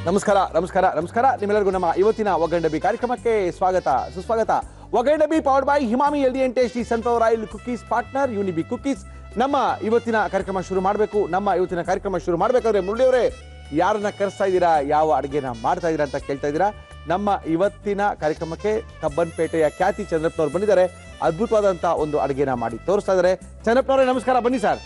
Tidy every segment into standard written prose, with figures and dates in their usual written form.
ನಮಸ್ಕಾರ ನಮಸ್ಕಾರ ನಮಸ್ಕಾರ ನಿಮ್ಮೆಲ್ಲರಿಗೂ ನಮ್ಮ ಇವತ್ತಿನ ಒಗ್ಗಂಡಬಿ ಕಾರ್ಯಕ್ರಮಕ್ಕೆ ಸ್ವಾಗತ ಸುಸ್ವಾಗತ. ಒಗ್ಗಂಡಬಿ powered by Emami healthy and tasty sunflower oil cookies partner Unibic cookies. ನಮ್ಮ ಇವತ್ತಿನ ಕಾರ್ಯಕ್ರಮ ಶುರು ಮಾಡಬೇಕಾದ್ರೆ ಮುರಳಿಯವರೇ ಯಾರನ್ನ ಕರೆಸ್ತಾ ಇದ್ದೀರಾ, ಯಾವ ಅಡುಗೆನ ಮಾಡ್ತಾ ಇದ್ದೀರಾ ಅಂತ ಕೇಳ್ತಾ ಇದ್ದೀರಾ. ನಮ್ಮ ಇವತ್ತಿನ ಕಾರ್ಯಕ್ರಮಕ್ಕೆ ಕಬ್ಬನ್ಪೇಟೆಯ ಖ್ಯಾತಿ ಚಂದ್ರಪ್ಪನವ್ರು ಬಂದಿದ್ದಾರೆ. ಅದ್ಭುತವಾದಂಥ ಒಂದು ಅಡುಗೆನ ಮಾಡಿ ತೋರಿಸ್ತಾ ಇದ್ದಾರೆ. ಚಂದ್ರಪ್ಪನವರೇ ನಮಸ್ಕಾರ, ಬನ್ನಿ ಸರ್.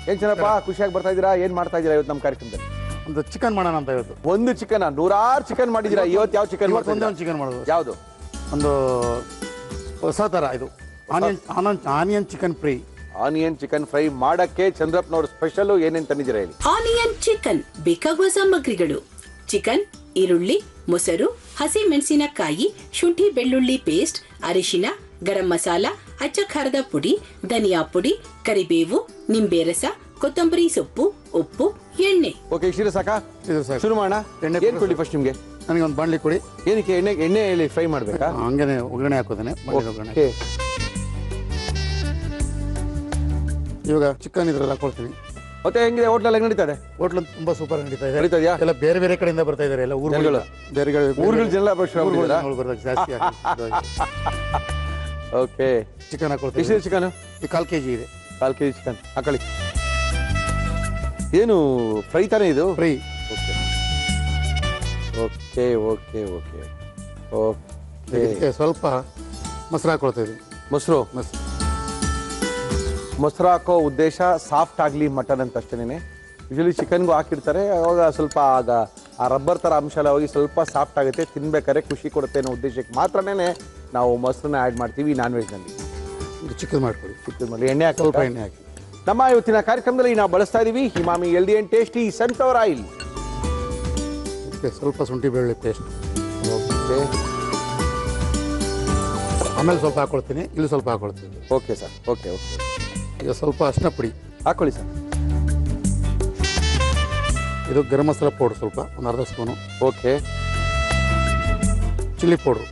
ಏನ್ ಚಂದ್ರಪ್ಪ, ಖುಷಿಯಾಗಿ ಬರ್ತಾ ಇದ್ದೀರಾ? ಏನ್ ಮಾಡ್ತಾ ಇದ್ದೀರಾ ಇವತ್ತು ನಮ್ಮ ಕಾರ್ಯಕ್ರಮದಲ್ಲಿ? ಒಂದು ಚಿಕನ್ ಮಾಡೋಣ ಅಂತ ಇವತ್ತು. ಒಂದು ಚಿಕನ್, ನೂರಾರು ಚಿಕನ್ ಮಾಡಿದ್ದೀರಾ. ಇವತ್ತು ಯಾವ ಚಿಕನ್? ಒಂದೇ ಒಂದು ಚಿಕನ್ ಮಾಡೋದು. ಯಾವುದು? ಒಂದು ಹೊಸ ಥರ ಇದು onion chicken fry. Onion chicken fry ಮಾಡಕ್ಕೆ ಚಂದ್ರಪ್ಪನವ್ರ ಸ್ಪೆಷಲ್ ಏನೇನು ತಂದಿದ್ದೀರಾ ಹೇಳಿ? ಆನಿಯನ್ ಚಿಕನ್ ಬೇಕಾಗುವ ಸಾಮಗ್ರಿಗಳು: ಚಿಕನ್, ಈರುಳ್ಳಿ, ಮೊಸರು, ಹಸಿ ಮೆಣಸಿನಕಾಯಿ, ಶುಂಠಿ ಬೆಳ್ಳುಳ್ಳಿ ಪೇಸ್ಟ್, ಅರಿಶಿನ, ಗರಂ ಮಸಾಲ, ಅಚ್ಚ ಖಾರದ ಪುಡಿ, ಧನಿಯಾ ಪುಡಿ, ಕರಿಬೇವು, ನಿಂಬೆ ರಸ, ಕೊತ್ತಂಬರಿ ಸೊಪ್ಪು, ಉಪ್ಪು, ಎಣ್ಣೆ. ಓಕೆ, ಇಷ್ಟು ಸಾಕಾ? ಶುರು ಮಾಡೋಣ. ಎಣ್ಣೆ ಏನು ಕೊಡಿ ಫಸ್ಟ್ ನಿಮಗೆ? ನನಗೆ ಒಂದು ಬಾಣಲಿ ಕೊಡಿ. ಏನಕ್ಕೆ ಎಣ್ಣೆಯಲ್ಲಿ ಫ್ರೈ ಮಾಡಬೇಕಾ? ಹಂಗೇನೆ ಒಗ್ಗರಣೆ ಹಾಕೋದೇನೆ. ಇವಾಗ ಚಿಕನ್ ಇದ್ರಲ್ಲಿ ಹಾಕೊಳ್ತೀನಿ. ಮತ್ತೆ ಹೆಂಗಿದೆ ಹೋಟ್ಲಲ್ಲಿ? ಹೆಂಗೆ ನಡೀತಾ ಇದೆ? ಹೋಟ್ಲು ತುಂಬಾ ಸೂಪರ್ ನಡೀತಾ ಇದೆ. ನಡೀತಾ ಇದೆಯಾ? ಎಲ್ಲ ಬೇರೆ ಬೇರೆ ಕಡೆಯಿಂದ ಬರ್ತಾ ಇದ್ದಾರೆ. ಎಲ್ಲ ಊರುಗಳು ಊರುಗಳ ಜನ ಜಾಸ್ತಿ. ಓಕೆ, ಚಿಕನ್ ಹಾಕೊಳ್ತೀವಿ. ಎಷ್ಟು ಚಿಕನ್? 1/4 kg ಇದೆ. 1/4 kg ಚಿಕನ್ ಹಾಕೊಳ್ಳಿ. ಏನು ಫ್ರೈ ತಾನೇ ಇದು? Fry. Okay okay okay okay okay. ಸ್ವಲ್ಪ ಮೊಸರು ಹಾಕೊಳ್ತಾ ಇದ್ದೀವಿ. ಮೊಸರು ಹಾಕೋ ಉದ್ದೇಶ ಸಾಫ್ಟ್ ಆಗಲಿ ಮಟನ್ ಅಂತ ಅಷ್ಟೇನೆ. ಯೂಶಲಿ ಚಿಕನ್ಗೂ ಹಾಕಿರ್ತಾರೆ, ಅವಾಗ ಸ್ವಲ್ಪ ಆಗ ಆ ರಬ್ಬರ್ ಥರ ಅಂಶ ಎಲ್ಲ ಹೋಗಿ ಸ್ವಲ್ಪ ಸಾಫ್ಟ್ ಆಗುತ್ತೆ, ತಿನ್ಬೇಕಾದ್ರೆ ಖುಷಿ ಕೊಡುತ್ತೆ ಅನ್ನೋ ಉದ್ದೇಶಕ್ಕೆ ಮಾತ್ರನೇ ನಾವು ಮೊಸರನ್ನ ಆ್ಯಡ್ ಮಾಡ್ತೀವಿ ನಾನ್ ವೆಜ್ನಲ್ಲಿ. ಚಿಕನ್ ಮಾಡ್ಕೊಳ್ಳಿ. ಚಿಕನ್ ಮಾಡಿ ಎಣ್ಣೆ ಹಾಕಿ, ಸ್ವಲ್ಪ ಎಣ್ಣೆ ಹಾಕಿ. ನಮ್ಮ ಇವತ್ತಿನ ಕಾರ್ಯಕ್ರಮದಲ್ಲಿ ನಾವು ಬಳಸ್ತಾ ಇದೀವಿ Emami healthy and tasty sunflower oil. ಸ್ವಲ್ಪ ಶುಂಠಿ ಬೆಳ್ಳುಳ್ಳಿ ಪೇಸ್ಟ್. ಓಕೆ, ಆಮೇಲೆ ಸ್ವಲ್ಪ ಹಾಕೊಳ್ತೀನಿ, ಇಲ್ಲಿ ಸ್ವಲ್ಪ ಹಾಕೊಳ್ತೀನಿ. Okay sir. Okay okay. ಈಗ ಸ್ವಲ್ಪ ಅರಿಶಿನ ಪುಡಿ ಹಾಕೊಳ್ಳಿ ಸರ್. ಇದು ಗರಂ ಮಸಾಲ ಪೌಡ್ರ್ ಸ್ವಲ್ಪ ಒಂದು ಅರ್ಧ ಸ್ಪೂನು. ಓಕೆ. ಚಿಲ್ಲಿ ಪೌಡ್ರು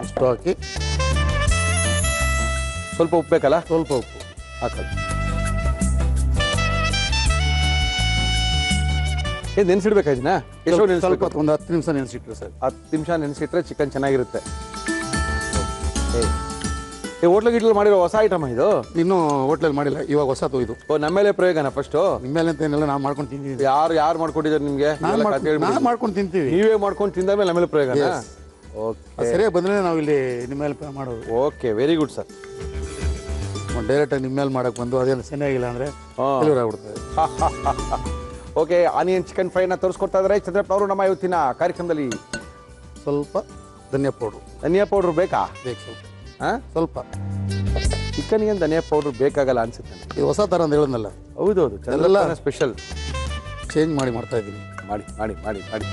ಇಷ್ಟು ಹಾಕಿ. ಸ್ವಲ್ಪ ಉಪ್ಪು ಬೇಕಲ್ಲ? ಸ್ವಲ್ಪ ಉಪ್ಪು ಹಾಕೊಳ್ಳಿ. ಏನು ನೆನೆಸಿಡ್ಬೇಕಾ ಇದನ್ನ? ಎಷ್ಟು ಸ್ವಲ್ಪ ಒಂದು 10 ನಿಮಿಷ ನೆನೆಸಿಟ್ರೆ ಸರ್. 10 ನಿಮಿಷ ನೆನೆಸಿಟ್ರೆ ಚಿಕನ್ ಚೆನ್ನಾಗಿರುತ್ತೆ. ಹೋಟ್ಲು ಗಿಟ್ಲು ಮಾಡಿರೋ ಹೊಸ ಐಟಮ್ ಇದು? ಇನ್ನೂ ಹೋಟ್ಲಲ್ಲಿ ಮಾಡಿಲ್ಲ, ಇವಾಗ ಹೊಸದು ಇದು. ಓ, ನಮ್ಮೇಲೆ ಪ್ರಯೋಗನ ಫಸ್ಟು? ನಿಮ್ಮೇಲೆ ಅಂತ ಏನೆಲ್ಲ ನಾವು ಮಾಡ್ಕೊಂಡು ತಿಂತೀವಿ. ಯಾರು ಮಾಡ್ಕೊಟ್ಟಿದ್ದಾರೆ ನಿಮಗೆ? ನಾವು ಮಾಡ್ಕೊಂಡು ತಿಂತೀವಿ. ನೀವೇ ಮಾಡ್ಕೊಂಡು ತಿಂದಾದ್ಮೇಲೆ ನಮ್ಮೇಲೆ ಪ್ರಯೋಗನ? ಓಕೆ, ಸರಿಯಾಗಿ ಬಂದರೆ ನಾವು ಇಲ್ಲಿ ನಿಮ್ಮ ಮೇಲೆ ಮಾಡೋದು. Okay, very good sir. ಡೈರೆಕ್ಟಾಗಿ ನಿಮ್ಮ ಮೇಲೆ ಮಾಡೋಕ್ಕೆ ಬಂದು ಅದೇನು ಚೆನ್ನಾಗಿಲ್ಲ ಅಂದರೆ ಫೇಲ್ಯೂರ್ ಆಗ್ಬಿಡ್ತದೆ. ಓಕೆ, ಆನಿಯನ್ ಚಿಕನ್ ಫ್ರೈನ ತೋರಿಸ್ಕೊಡ್ತಾ ಇದ್ದಾರೆ ಚಂದ್ರಪ್ಪ ಅವರು ನಮ್ಮ ಇವತ್ತಿನ ಕಾರ್ಯಕ್ರಮದಲ್ಲಿ. ಸ್ವಲ್ಪ ಧನಿಯಾ ಪೌಡ್ರು. ಧನಿಯಾ ಪೌಡ್ರು ಬೇಕಾ? ಬೇಕು ಸ್ವಲ್ಪ. ಹಾಂ, ಸ್ವಲ್ಪ. ಚಿಕನ್ಗೆ ಧನಿಯಾ ಪೌಡ್ರು ಬೇಕಾಗಲ್ಲ ಅನ್ಸುತ್ತೆ. ಇದು ಹೊಸ ಥರ ಅಂತ ಹೇಳಿದ್ನಲ್ಲ. ಹೌದೌದು, ಚಂದ್ರಲ್ಲ ಸ್ಪೆಷಲ್. ಚೇಂಜ್ ಮಾಡಿ ಮಾಡ್ತಾ ಇದ್ದೀನಿ. ಮಾಡಿ ಮಾಡಿ ಮಾಡಿ ಮಾಡಿ.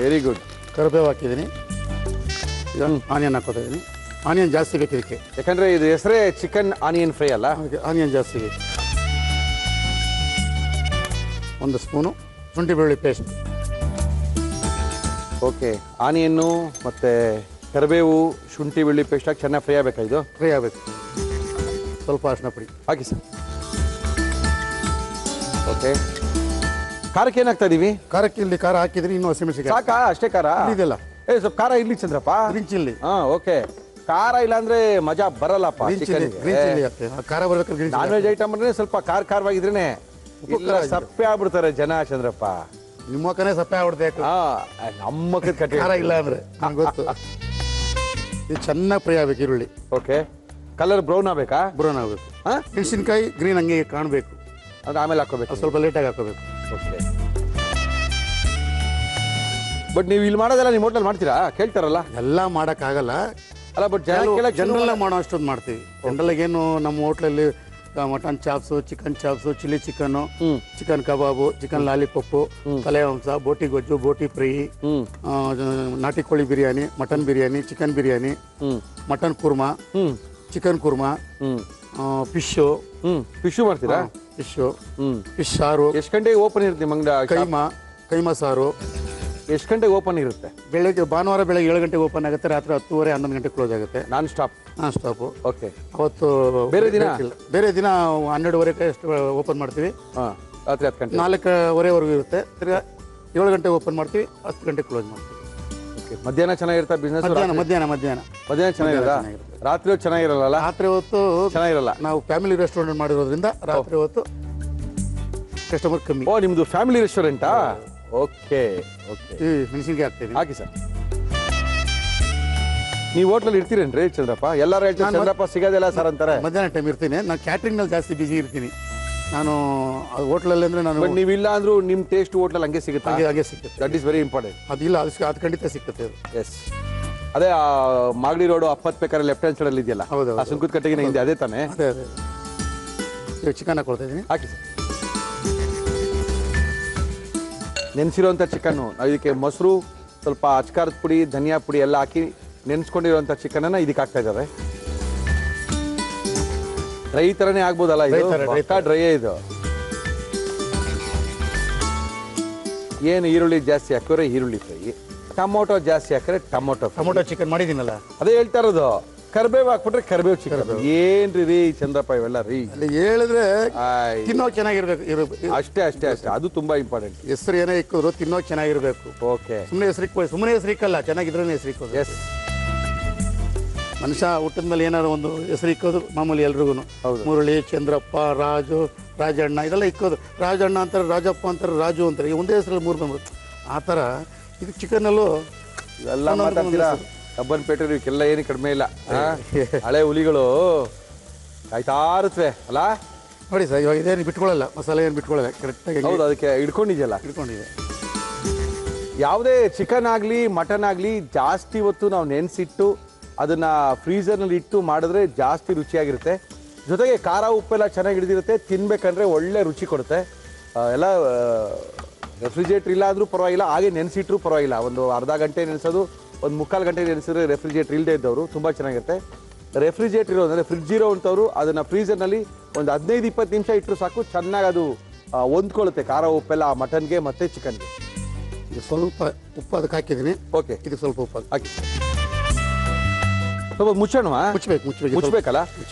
Very good. ಕರಿಬೇವು ಹಾಕಿದ್ದೀನಿ. ಈಗ ಆನಿಯನ್ ಹಾಕೋತಾ ಇದ್ದೀನಿ. ಆನಿಯನ್ ಜಾಸ್ತಿ ಬೇಕು ಇದಕ್ಕೆ, ಯಾಕಂದರೆ ಇದು ಹೆಸರೇ ಚಿಕನ್ ಆನಿಯನ್ ಫ್ರೈ ಅಲ್ಲ? ಅದಕ್ಕೆ ಆನಿಯನ್ ಜಾಸ್ತಿ ಬೇಕು. 1 ಸ್ಪೂನು ಶುಂಠಿ ಬೆಳ್ಳುಳ್ಳಿ ಪೇಸ್ಟ್. ಓಕೆ, ಆನಿಯನ್ನು ಮತ್ತು ಕರಿಬೇವು, ಶುಂಠಿ ಬೆಳ್ಳುಳ್ಳಿ ಪೇಸ್ಟ್ ಹಾಕಿ ಚೆನ್ನಾಗಿ ಫ್ರೈ ಆಗಬೇಕಾ? ಇದು ಫ್ರೈ ಆಗಬೇಕು. ಸ್ವಲ್ಪ ಅರಿಶಿನ ಪುಡಿ ಹಾಕಿ ಸರ್. ಓಕೆ, ಖಾರಕ್ಕೆ ಏನಾಗ್ತಾ ಇದೀವಿ? ಖಾರಕ್ಕೆ ಇಲ್ಲಿ ಖಾರ ಹಾಕಿದ್ರೆ ಇನ್ನೂ ಹಸಿಮೆಣಸಿನಕಾಯಿ ಸಾಕಾ? ಅಷ್ಟೇ ಖಾರ ಇದೆಲ್ಲ? ಸ್ವಲ್ಪ ಖಾರ ಇಲ್ಲಿ ಚಂದ್ರಪ್ಪ. Green chilli. ಹಾಂ, ಓಕೆ. ಖಾರ ಇಲ್ಲ ಅಂದ್ರೆ ಮಜಾ ಬರಲ್ಲಪ್ಪ. ಗ್ರೀನ್ ಚಿಲ್ಲಿ ಹಾಕ್ತೇವೆ. ಖಾರ ಬರ್ಬೇಕಾದ್ರೆ ಗ್ರೀನ್ ನಾನ್ ವೆಜ್ ಐಟಮ್ ಅಂದ್ರೆ ಸ್ವಲ್ಪ ಖಾರವಾಗಿದ್ರೇನೆ. ಇಲ್ಲ ಸಪ್ಪೆ ಆಗ್ಬಿಡ್ತಾರೆ ಜನ ಚಂದ್ರಪ್ಪ. ನಿಮ್ಮ ಕನೆ ಸಪ್ಪೆ ಆಗ್ಬಿಡ್ತೆ. ನಮ್ಮ ಕಟ್ಟಿ ಖಾರ ಇಲ್ಲ ಅಂದ್ರೆ ನಂಗೆ ಗೊತ್ತು. ಇದು ಚೆನ್ನಾಗಿ ಫ್ರೈ ಆಗ್ಬೇಕು ಈರುಳ್ಳಿ. ಓಕೆ, ಕಲರ್ ಬ್ರೌನ್ ಆಗಬೇಕಾ? ಬ್ರೌನ್ ಆಗಬೇಕು. ಮೆಣಸಿನ್ಕಾಯಿ ಗ್ರೀನ್ ಹಂಗೆ ಕಾಣಬೇಕು. ಅದು ಆಮೇಲೆ ಹಾಕೋಬೇಕು, ಸ್ವಲ್ಪ ಲೇಟಾಗಿ ಹಾಕೋಬೇಕು. ಓಕೆ. ಬಟ್ ನೀವು ಇಲ್ಲಿ ಮಾಡೋದೆಲ್ಲ ನಿಮ್ಮ ಹೋಟೆಲ್ ಮಾಡ್ತೀರಾ? ಕೇಳ್ತಾರಲ್ಲ. ಎಲ್ಲ ಮಾಡೋಕ್ಕಾಗಲ್ಲ ಅಲ್ಲ, ಬಟ್ ಜನರಲ್ಲ ಮಾಡೋ ಅಷ್ಟೊಂದು ಮಾಡ್ತೀವಿ. ಜನರಲ್ಲಾಗೇನು ನಮ್ಮ ಹೋಟ್ಲಲ್ಲಿ mutton chops, chicken chops, chilli chicken, chicken kebab, chicken lollipop, ತಲೆ ಮಾಂಸ, ಬೋಟಿ ಗೊಜ್ಜು, ಬೋಟಿ ಫ್ರೈ, ನಾಟಿ ಕೋಳಿ biryani, mutton biryani, chicken biryani, mutton kurma, chicken kurma, fish. Fish ಮಾಡ್ತೀರಾ? ಫಿಶ್ ಸಾರು. ಎಷ್ಟು ಗಂಟೆಗೆ ಓಪನ್ ಇರುತ್ತೆ ನಿಮ್ಮಂಗ? ಕೈಮಾ ಸಾರು. ಎಷ್ಟು ಗಂಟೆಗೆ ಓಪನ್ ಇರುತ್ತೆ? ಬೆಳಗ್ಗೆ ಭಾನುವಾರ ಬೆಳಗ್ಗೆ 7 ಗಂಟೆಗೆ ಓಪನ್ ಆಗುತ್ತೆ, ರಾತ್ರಿ 10:30 11 ಗಂಟೆಗೆ ಕ್ಲೋಸ್ ಆಗುತ್ತೆ. Non stop. Non stop. Okay. ಅವತ್ತು ಬೇರೆ ದಿನ? ಬೇರೆ ದಿನ 12:30 ಅಷ್ಟು ಓಪನ್ ಮಾಡ್ತೀವಿ. ರಾತ್ರಿ 10 ಗಂಟೆ. 4:15ವರೆಗೂ ಇರುತ್ತೆ. ತಿರ್ಗಾ 7 ಗಂಟೆ ಓಪನ್ ಮಾಡ್ತೀವಿ, 10 ಗಂಟೆ ಕ್ಲೋಸ್ ಮಾಡ್ತೀವಿ. ಓಕೆ. ಮಧ್ಯಾಹ್ನ ಚೆನ್ನಾಗಿರ್ತಾ ಬಿಸ್ನೆಸ್? ಮಧ್ಯಾಹ್ನ ಚೆನ್ನಾಗಿರಲ್ಲ. ರಾತ್ರಿ ಹೊತ್ತು ಚೆನ್ನಾಗಿರಲ್ಲ? ರಾತ್ರಿ ಹೊತ್ತು ಚೆನ್ನಾಗಿರಲ್ಲ. ನಾವು ಫ್ಯಾಮಿಲಿ ರೆಸ್ಟೋರೆಂಟ್ ಮಾಡಿರೋದ್ರಿಂದ ರಾತ್ರಿ ಹೊತ್ತು ಕಸ್ಟಮರ್ ಕಮ್ಮಿ. ಓ, ನಿಮ್ದು ಫ್ಯಾಮಿಲಿ ರೆಸ್ಟೋರೆಂಟಾ? Okay okay. ಈ ಮೆಣಸಿನ್ಕಾಯಿ ಹಾಕ್ತೀವಿ. ಹಾಕಿ ಸರ್. ನೀವು ಹೋಟ್ಲಲ್ಲಿ ಇರ್ತೀರೇನ್ರಿ ಚಂದ್ರಪ್ಪ? ಎಲ್ಲರೂ ಹೇಳ್ತಾರೆ ಚಂದ್ರಪ್ಪ ಸಿಗೋದಿಲ್ಲ ಸರ್ ಅಂತಾರೆ. ಮಧ್ಯಾಹ್ನ ಟೈಮ್ ಇರ್ತೀನಿ. ನಾನು ಕ್ಯಾಟ್ರಿಂಗ್ನಲ್ಲಿ ಜಾಸ್ತಿ ಬಿಸಿ ಇರ್ತೀನಿ. ನಾನು ಹೋಟ್ಲಲ್ಲಿ ಅಂದರೆ ನಾನು ಬಟ್ ನೀವಿಲ್ಲ ಅಂದ್ರೂ ನಿಮ್ಮ ಟೇಸ್ಟ್ ಹೋಟ್ಲಲ್ಲಿ ಹಂಗೆ ಸಿಗುತ್ತೆ. ಹಾಗೆ ಸಿಗುತ್ತೆ. That is very important. ಅದಿಲ್ಲ, ಅದು ಖಂಡಿತ ಸಿಗುತ್ತೆ. ಎಸ್. ಅದೇ ಮಾಗಡಿ ರೋಡು 70 ಬೇಕಾದ್ರೆ ಲೆಫ್ಟ್ ಹ್ಯಾಂಡ್ ಸೈಡಲ್ಲಿ ಇದೆಯಲ್ಲ, ಹೌದು. ಆ ಸುಂಕದ ಕಟ್ಟಿಗೆ ಹಿಂದೆ ಅದೇ ತಾನೆ? ಅದೇ ಇವಾಗ ಚಿಕನ್ ಹಾಕೊಳ್ತಾ ಇದ್ದೀನಿ. ಹಾಕಿ ಸರ್. ನೆನೆಸಿರೋಂಥ ಚಿಕನ್ನು, ಇದಕ್ಕೆ ಮೊಸರು, ಸ್ವಲ್ಪ ಅಚ್ಕಾರದ ಪುಡಿ, ಧನಿಯಾ ಪುಡಿ ಎಲ್ಲ ಹಾಕಿ ನೆನೆಸ್ಕೊಂಡಿರೋಂಥ ಚಿಕನನ್ನು ಇದಕ್ಕೆ ಹಾಕ್ತಾ ಇದ್ದಾರೆ. ಡ್ರೈ ಥರನೇ ಆಗ್ಬೋದಲ್ಲ ಇದು? ಡ್ರೈಯೇ ಇದು. ಏನು ಈರುಳ್ಳಿ ಜಾಸ್ತಿ ಹಾಕಿದ್ರೆ ಈರುಳ್ಳಿ ಫ್ರೈ, ಟೊಮೊಟೊ ಜಾಸ್ತಿ ಹಾಕಿದ್ರೆ ಟೊಮೊಟೊ ಚಿಕನ್ ಮಾಡಿದ್ದೀನಲ್ಲ, ಅದೇ ಹೇಳ್ತಾ ಇರೋದು. ಕರ್ಬೇವು ಹಾಕ್ಬಿಟ್ರೆ ಕರ್ಬೇವು ಚಿಕನ್. ಏನ್ರಿ ರೀ ಚಂದ್ರಪ್ಪ ಇವೆಲ್ಲ ರೀ? ಅಲ್ಲಿ ಹೇಳಿದ್ರೆ ತಿನ್ನೋ ಚೆನ್ನಾಗಿರ್ಬೇಕು. ಅಷ್ಟೇ ಅಷ್ಟೇ ಅಷ್ಟೇ, ಅದು ತುಂಬಾ ಇಂಪಾರ್ಟೆಂಟ್. ಹೆಸರು ಏನೇ ಇಕ್ಕಿದ್ರು ತಿನ್ನೋ ಚೆನ್ನಾಗಿರ್ಬೇಕು. ಓಕೆ. ಸುಮ್ಮನೆ ಹೆಸರಿಕ್ಕಲ್ಲ, ಚೆನ್ನಾಗಿದ್ರೆ ಹೆಸರಿಕ್ಕೋದು. ಎಸ್. ಮನುಷ್ಯ ಹುಟ್ಟಿದ ಮೇಲೆ ಏನಾದ್ರು ಒಂದು ಹೆಸರು ಇಕ್ಕೋದು ಮಾಮೂಲಿ ಎಲ್ರಿಗೂ. ಮುರಳಿ, ಚಂದ್ರಪ್ಪ, ರಾಜು, ರಾಜಣ್ಣ ಇದೆಲ್ಲ ಇಕ್ಕೋದು. ರಾಜಣ್ಣ ಅಂತಾರೆ, ರಾಜಪ್ಪ ಅಂತಾರೆ, ರಾಜು ಅಂತಾರೆ. ಈ ಒಂದೇ ಹೆಸರಲ್ಲಿ 3 ಬಂದ್ಬಿಡುತ್ತೆ. ಆ ಥರ ಇದು ಚಿಕನ್ನಲ್ಲೂ ಎಲ್ಲ ಮಾತಾಡ್ತೀರಾ. ಕಬ್ಬನ್ಪೇಟೆ ಇವಕ್ಕೆಲ್ಲ ಏನು ಕಡಿಮೆ ಇಲ್ಲ. ಹಳೆ ಹುಲಿಗಳು ಕಾಯ್ತಾ ಇರುತ್ತವೆ ಅಲ್ಲ? ನೋಡಿ ಸರ್, ಇವಾಗ ಇದೇನು ಬಿಟ್ಕೊಳ್ಳಲ್ಲ, ಮಸಾಲೆ ಏನು ಬಿಟ್ಕೊಳ್ಳಲ್ಲ, ಕರೆಕ್ಟಾಗಿ. ಹೌದು, ಅದಕ್ಕೆ ಹಿಡ್ಕೊಂಡಿದೆಯಲ್ಲ. ಹಿಡ್ಕೊಂಡಿದೆ. ಯಾವುದೇ ಚಿಕನ್ ಆಗಲಿ ಮಟನ್ ಆಗಲಿ ಜಾಸ್ತಿ ಹೊತ್ತು ನಾವು ನೆನೆಸಿಟ್ಟು ಅದನ್ನು ಫ್ರೀಝರ್ನಲ್ಲಿ ಇಟ್ಟು ಮಾಡಿದ್ರೆ ಜಾಸ್ತಿ ರುಚಿಯಾಗಿರುತ್ತೆ. ಜೊತೆಗೆ ಖಾರ ಉಪ್ಪೆಲ್ಲ ಚೆನ್ನಾಗಿ ಹಿಡಿದಿರುತ್ತೆ. ತಿನ್ಬೇಕಂದ್ರೆ ಒಳ್ಳೆ ರುಚಿ ಕೊಡುತ್ತೆ. ಎಲ್ಲ ರೆಫ್ರಿಜರೇಟ್ರ್ ಇಲ್ಲ ಆದರೂ ಪರವಾಗಿಲ್ಲ, ಹಾಗೆ ನೆನೆಸಿಟ್ರೂ ಪರವಾಗಿಲ್ಲ. ಒಂದು ಅರ್ಧ ಗಂಟೆ ನೆನೆಸೋದು, ಒಂದು 3/4 ಗಂಟೆ ನೆನೆಸಿದ್ರೆ ರೆಫ್ರಿಜರೇಟ್ರ್ ಇಲ್ಲದೆ ಇದ್ದವರು ತುಂಬ ಚೆನ್ನಾಗಿರುತ್ತೆ. ರೆಫ್ರಿಜರೇಟ್ರ್ ಇರೋದಂದರೆ ಫ್ರಿಡ್ಜ್ ಇರೋ ಅಂಥವ್ರು ಅದನ್ನು ಫ್ರೀಝರ್ನಲ್ಲಿ ಒಂದು 15-20 ನಿಮಿಷ ಇಟ್ಟರು ಸಾಕು, ಚೆನ್ನಾಗಿ ಅದು ಹೊಂದ್ಕೊಳ್ಳುತ್ತೆ ಖಾರ ಉಪ್ಪೆಲ್ಲ ಆ ಮಟನ್ಗೆ ಮತ್ತು ಚಿಕನ್ಗೆ. ಇದು ಸ್ವಲ್ಪ ಉಪ್ಪು ಅದಕ್ಕೆ ಹಾಕಿದ್ದೀನಿ. ಓಕೆ. ಇದು ಸ್ವಲ್ಪ ಉಪ್ಪು ಹಾಕಿ ಸ್ವಲ್ಪ ಮುಚ್ಚೋಣವಾ? ಮುಚ್ಚಬೇಕಲ್ಲ?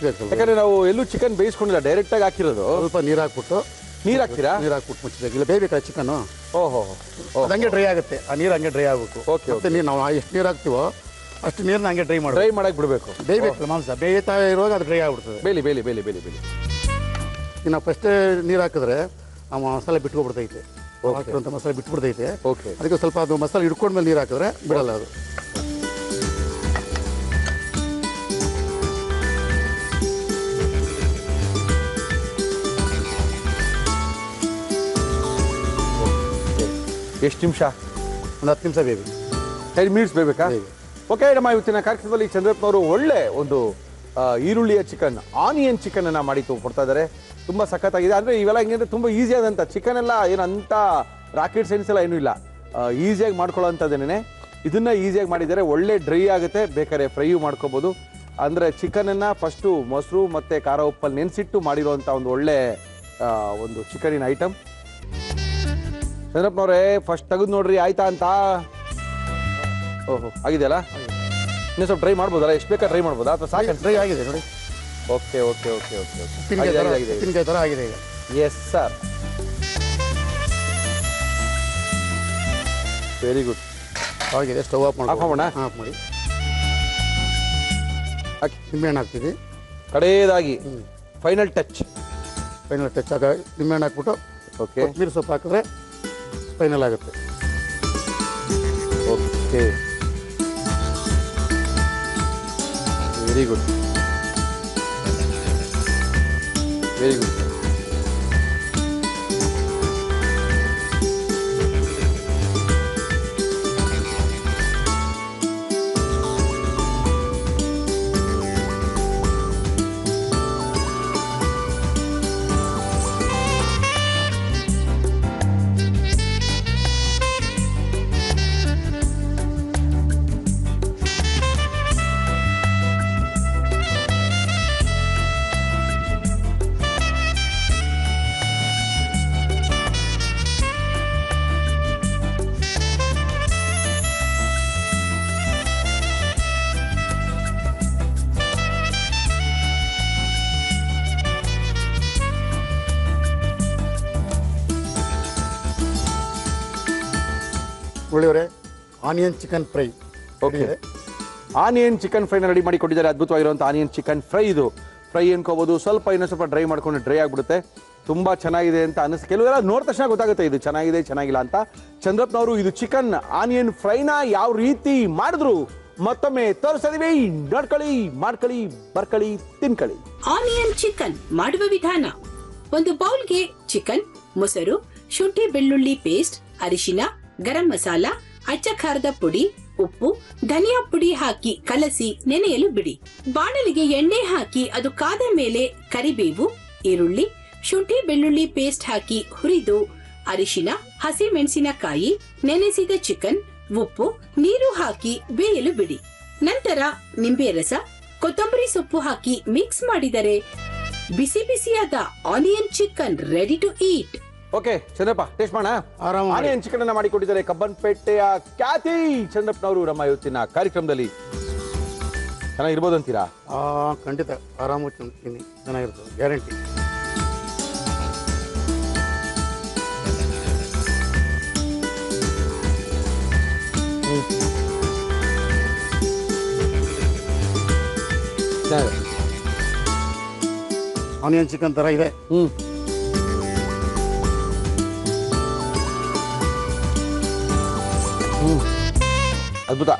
ಯಾಕಂದರೆ ನಾವು ಎಲ್ಲೂ ಚಿಕನ್ ಬೇಯಿಸ್ಕೊಂಡಿಲ್ಲ, ಡೈರೆಕ್ಟಾಗಿ ಹಾಕಿರೋದು. ಸ್ವಲ್ಪ ನೀರು ಹಾಕ್ಬಿಟ್ಟು. ನೀರು ಹಾಕ್ತೀರಾ? ನೀರು ಹಾಕ್ಬಿಟ್ಟು ಮುಚ್ಚಬೇಕು. ಇಲ್ಲ ಬೇಯಬೇಕಲ್ಲ ಚಿಕನ್ನು. ಓಹೋ, ಹಂಗೆ ಡ್ರೈ ಆಗುತ್ತೆ. ಆ ನೀರು ಹಂಗೆ ಡ್ರೈ ಆಗಬೇಕು. ಓಕೆ. ಮತ್ತೆ ನೀರು ನಾವು ಎಷ್ಟು ನೀರು ಹಾಕ್ತೀವೋ ಅಷ್ಟು ನೀರನ್ನ ಹಂಗೆ ಡ್ರೈ ಮಾಡಕ್ಕೆ ಬಿಡಬೇಕು. ಬೇಯಬೇಕಲ್ಲ ಮಾಂಸ, ಬೇಯ್ತಾ ಇರುವಾಗ ಅದು ಡ್ರೈ ಆಗ್ಬಿಡ್ತದೆ. ಬೇಲಿ. ಇನ್ನು ಫಸ್ಟ್ ನೀರು ಹಾಕಿದ್ರೆ ಆ ಮಸಾಲೆ ಬಿಟ್ಕೊಬಿಡ್ತೈತೆ. ಹಾಕಿರುವಂಥ ಮಸಾಲೆ ಬಿಟ್ಬಿಡ್ತೈತೆ. ಓಕೆ. ಅದಕ್ಕೆ ಸ್ವಲ್ಪ ಅದು ಮಸಾಲೆ ಹಿಡ್ಕೊಂಡ್ಮೇಲೆ ನೀರು ಹಾಕಿದ್ರೆ ಬಿಡಲ್ಲ ಅದು. ಎಷ್ಟು ನಿಮಿಷ? ಒಂದು 10 ನಿಮಿಷ ಬೇಯಬೇಕು. 10 ಮಿನಿಟ್ಸ್ ಬೇಯಬೇಕಾ? ಓಕೆ. ನಮ್ಮ ಇವತ್ತಿನ ಕಾರ್ಯಕ್ರಮದಲ್ಲಿ ಚಂದ್ರಪ್ಪನವರು ಒಳ್ಳೆ ಒಂದು ಈರುಳ್ಳಿಯ ಚಿಕನ್, ಆನಿಯನ್ ಚಿಕನನ್ನು ಮಾಡಿ ಕೊಡ್ತಾ ಇದ್ದಾರೆ. ತುಂಬ ಸಖತ್ತಾಗಿದೆ. ಅಂದರೆ ಇವೆಲ್ಲ ಹೆಂಗಂದರೆ ತುಂಬ ಈಸಿ ಆದಂಥ ಚಿಕನ್ ಎಲ್ಲ ಏನಂತ ರಾಕೆಟ್ ಸೈನ್ಸ್ ಎಲ್ಲ ಏನೂ ಇಲ್ಲ, ಈಸಿಯಾಗಿ ಮಾಡ್ಕೊಳ್ಳೋಂಥದ್ದೇನೆ. ಇದನ್ನು ಈಸಿಯಾಗಿ ಮಾಡಿದ್ದಾರೆ. ಒಳ್ಳೆ ಡ್ರೈ ಆಗುತ್ತೆ, ಬೇಕಾದ್ರೆ ಫ್ರೈಯು ಮಾಡ್ಕೋಬೋದು. ಅಂದರೆ ಚಿಕನನ್ನು ಫಸ್ಟು ಮೊಸರು ಮತ್ತು ಖಾರ ಉಪ್ಪಲ್ಲಿ ನೆನೆಸಿಟ್ಟು ಮಾಡಿರೋವಂಥ ಒಂದು ಒಳ್ಳೆ ಒಂದು ಚಿಕನಿನ ಐಟಮ್. ಚಂದ್ರಪ್ಪನವ್ರೆ ಫಸ್ಟ್ ತೆಗೆದು ನೋಡ್ರಿ ಆಯ್ತಾ ಅಂತ. ಓಹೋ, ಆಗಿದೆಯಲ್ಲ? ಇನ್ನೂ ಸ್ವಲ್ಪ ಡ್ರೈ ಮಾಡ್ಬೋದಲ್ಲ? ಎಷ್ಟು ಬೇಕಾದ್ರೆ ಡ್ರೈ ಮಾಡ್ಬೋದಾ ಅಥವಾ ಸಾಕು? ಡ್ರೈ ಆಗಿದೆ ನೋಡಿ. ಓಕೆ. ಉಪ್ಪಿನಕಾಯಿ ಥರ ಆಗಿದೆ ಈಗ. Yes sir, very good. ಆಗಿದೆ. ಸ್ಟವ್ ಆಫ್ ಮಾಡೋಣ. ಆಫ್ ಮಾಡಿ ಹಾಕಿ ನಿಂಬೆಹಣ್ಣು ಹಾಕ್ತೀವಿ. ಕಡೆಯದಾಗಿ ಫೈನಲ್ ಟಚ್ ಆಗ ನಿಂಬೆಹಣ್ಣು ಹಾಕ್ಬಿಟ್ಟು ಓಕೆ ಕೊತ್ತಂಬರಿ ಸೊಪ್ಪು ಹಾಕಿದ್ರೆ ಫೈನಲ್ ಆಗುತ್ತೆ. Okay, very good. ಉಳ್ಳಿಯವರೇ onion chicken fry. Okay, onion chicken ಫ್ರೈನ ರೆಡಿ ಮಾಡಿ ಕೊಟ್ಟಿದ್ದಾರೆ. ಅದ್ಭುತವಾಗಿರುವಂಥ ಆನಿಯನ್ ಚಿಕನ್ ಫ್ರೈ ಇದು. ಫ್ರೈ ಅನ್ಕೋಬೋದು, ಇನ್ನೂ ಸ್ವಲ್ಪ ಡ್ರೈ ಮಾಡ್ಕೊಂಡು ಡ್ರೈ ಆಗಿಬಿಡುತ್ತೆ. ತುಂಬ ಚೆನ್ನಾಗಿದೆ ಅಂತ ಅನಿಸ್ ಕೆಲವೆಲ್ಲ ನೋಡಿದ ತಕ್ಷಣ ಗೊತ್ತಾಗುತ್ತೆ ಇದು ಚೆನ್ನಾಗಿದೆ ಚೆನ್ನಾಗಿಲ್ಲ ಅಂತ. ಚಂದ್ರಪ್ಪನವರು ಇದು ಚಿಕನ್ ಆನಿಯನ್ ಫ್ರೈನ ಯಾವ ರೀತಿ ಮಾಡಿದ್ರು ಮತ್ತೊಮ್ಮೆ ತೋರಿಸಿದೀವಿ. ನೋಡ್ಕೊಳ್ಳಿ, ಮಾಡ್ಕೊಳ್ಳಿ, ಬರ್ಕೊಳ್ಳಿ, ತಿನ್ಕೊಳ್ಳಿ. ಆನಿಯನ್ ಚಿಕನ್ ಮಾಡುವ ವಿಧಾನ: ಒಂದು ಬೌಲ್ಗೆ ಚಿಕನ್, ಮೊಸರು, ಶುಂಠಿ ಬೆಳ್ಳುಳ್ಳಿ ಪೇಸ್ಟ್, ಅರಿಶಿನ, ಗರಂ ಮಸಾಲ, ಅಚ್ಚ ಖಾರದ ಪುಡಿ, ಉಪ್ಪು, ಧನಿಯಾ ಪುಡಿ ಹಾಕಿ ಕಲಸಿ ನೆನೆಯಲು ಬಿಡಿ. ಬಾಣಲಿಗೆ ಎಣ್ಣೆ ಹಾಕಿ ಅದು ಕಾದ ಮೇಲೆ ಕರಿಬೇವು, ಈರುಳ್ಳಿ, ಶುಂಠಿ ಬೆಳ್ಳುಳ್ಳಿ ಪೇಸ್ಟ್ ಹಾಕಿ ಹುರಿದು ಅರಿಶಿನ, ಹಸಿ ಮೆಣಸಿನಕಾಯಿ, ನೆನೆಸಿದ ಚಿಕನ್, ಉಪ್ಪು, ನೀರು ಹಾಕಿ ಬೇಯಲು ಬಿಡಿ. ನಂತರ ನಿಂಬೆ ರಸ, ಕೊತ್ತಂಬರಿ ಸೊಪ್ಪು ಹಾಕಿ ಮಿಕ್ಸ್ ಮಾಡಿದರೆ ಬಿಸಿ ಬಿಸಿಯಾದ onion chicken ready to eat. Okay Chandrappa, taste ಮಾಡೋಣ. ಆನಿಯನ್ ಚಿಕನ್ ಅನ್ನ ಮಾಡಿಕೊಟ್ಟಿದ್ದಾರೆ ಕಬ್ಬನ್ಪೇಟೆಯ ಖ್ಯಾತಿ ಚಂದ್ರಪ್ಪನವರು ನಮ್ಮ ಇವತ್ತಿನ ಕಾರ್ಯಕ್ರಮದಲ್ಲಿ. ಚೆನ್ನಾಗಿರ್ಬೋದು ಅಂತೀರಾ? ಖಂಡಿತ ಆರಾಮಾಗಿ ತಿಂತೀನಿ, ಚೆನ್ನಾಗಿರ್ತದೆ, ಗ್ಯಾರಂಟಿ. ಆನಿಯನ್ ಚಿಕನ್ ತರ ಇದೆ. ಅದ್ಭುತ.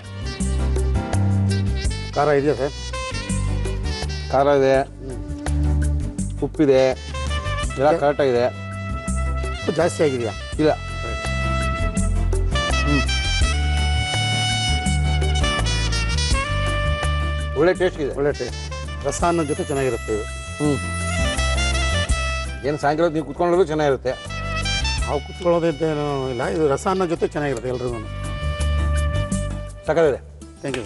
ಖಾರ ಇದೆಯಾ ಸರ್? ಖಾರ ಇದೆ, ಉಪ್ಪಿದೆ, ಎಲ್ಲ ಕರೆಕ್ಟಾಗಿದೆ. ಉಪ್ಪು ಜಾಸ್ತಿ ಆಗಿದೆಯಾ? ಇಲ್ಲ. ಒಳ್ಳೆ ಟೇಸ್ಟ್ ಇದೆ, ಒಳ್ಳೆ ಟೇಸ್ಟ್. ರಸ ಅನ್ನೋ ಜೊತೆ ಚೆನ್ನಾಗಿರುತ್ತೆ ಇದು. ಏನು ಸಾಯಂಕಾಲ ನೀವು ಕುತ್ಕೊಂಡ್ರು ಚೆನ್ನಾಗಿರುತ್ತೆ. ನಾವು ಕುತ್ಕೊಳ್ಳೋದೇನು ಇಲ್ಲ, ಇದು ರಸ ಅನ್ನೋ ಜೊತೆ ಚೆನ್ನಾಗಿರುತ್ತೆ ಎಲ್ರಿಗೂ. ಸಕ್ಕತ್ತಿದೆ. Thank you.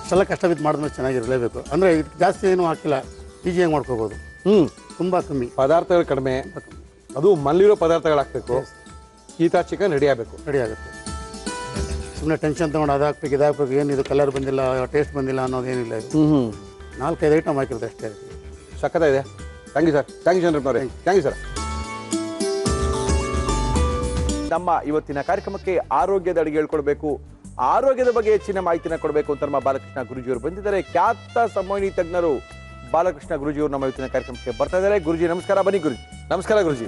ಇಷ್ಟೆಲ್ಲ ಕಷ್ಟ ಬಿದ್ದು ಮಾಡಿದ್ಮೇಲೆ ಚೆನ್ನಾಗಿರಲೇಬೇಕು. ಅಂದರೆ ಇದಕ್ಕೆ ಜಾಸ್ತಿ ಏನೂ ಹಾಕಿಲ್ಲ, ಈಸಿಯಾಗಿ ಮಾಡ್ಕೋಬೋದು. ತುಂಬ ಕಮ್ಮಿ ಪದಾರ್ಥಗಳು ಕಡಿಮೆ, ಅದು ಮಲ್ಲಿರೋ ಪದಾರ್ಥಗಳು ಹಾಕಬೇಕು. ಈ ಥರ ಚಿಕನ್ ರೆಡಿ ಆಗಬೇಕು. ರೆಡಿ ಆಗುತ್ತೆ. ಸುಮ್ಮನೆ ಟೆನ್ಷನ್ ತೊಗೊಂಡು ಅದಾಗಬೇಕು ಇದಾಗಬೇಕು, ಏನಿದು ಕಲರ್ ಬಂದಿಲ್ಲ, ಟೇಸ್ಟ್ ಬಂದಿಲ್ಲ ಅನ್ನೋದೇನಿಲ್ಲ. ಇದು 4-5 ಐಟಮ್ ಹಾಕಿರುತ್ತೆ ಅಷ್ಟೇ. ಸಕ್ಕತ್ತಾಗಿದೆ. Thank you sir. Thank you ಚಂದ್ರಪ್ಪನವರೇ. Thank you sir. ನಮ್ಮ ಇವತ್ತಿನ ಕಾರ್ಯಕ್ರಮಕ್ಕೆ ಆರೋಗ್ಯದ ಅಡಿಗೆ ಹೇಳ್ಕೊಡ್ಬೇಕು, ಆರೋಗ್ಯದ ಬಗ್ಗೆ ಹೆಚ್ಚಿನ ಮಾಹಿತಿನ ಕೊಡಬೇಕು ಅಂತ ನಮ್ಮ ಬಾಲಕೃಷ್ಣ ಗುರೂಜಿಯವರು ಬಂದಿದ್ದಾರೆ. ಖ್ಯಾತ ಸಂಮೋಹಿನಿ ತಜ್ಞರು ಬಾಲಕೃಷ್ಣ ಗುರೂಜಿಯವರು ನಮ್ಮ ಇವತ್ತಿನ ಕಾರ್ಯಕ್ರಮಕ್ಕೆ ಬರ್ತಾ ಇದ್ದಾರೆ. ಗುರುಜಿ ನಮಸ್ಕಾರ. ಬನ್ನಿ ಗುರುಜಿ. ನಮಸ್ಕಾರ ಗುರುಜಿ.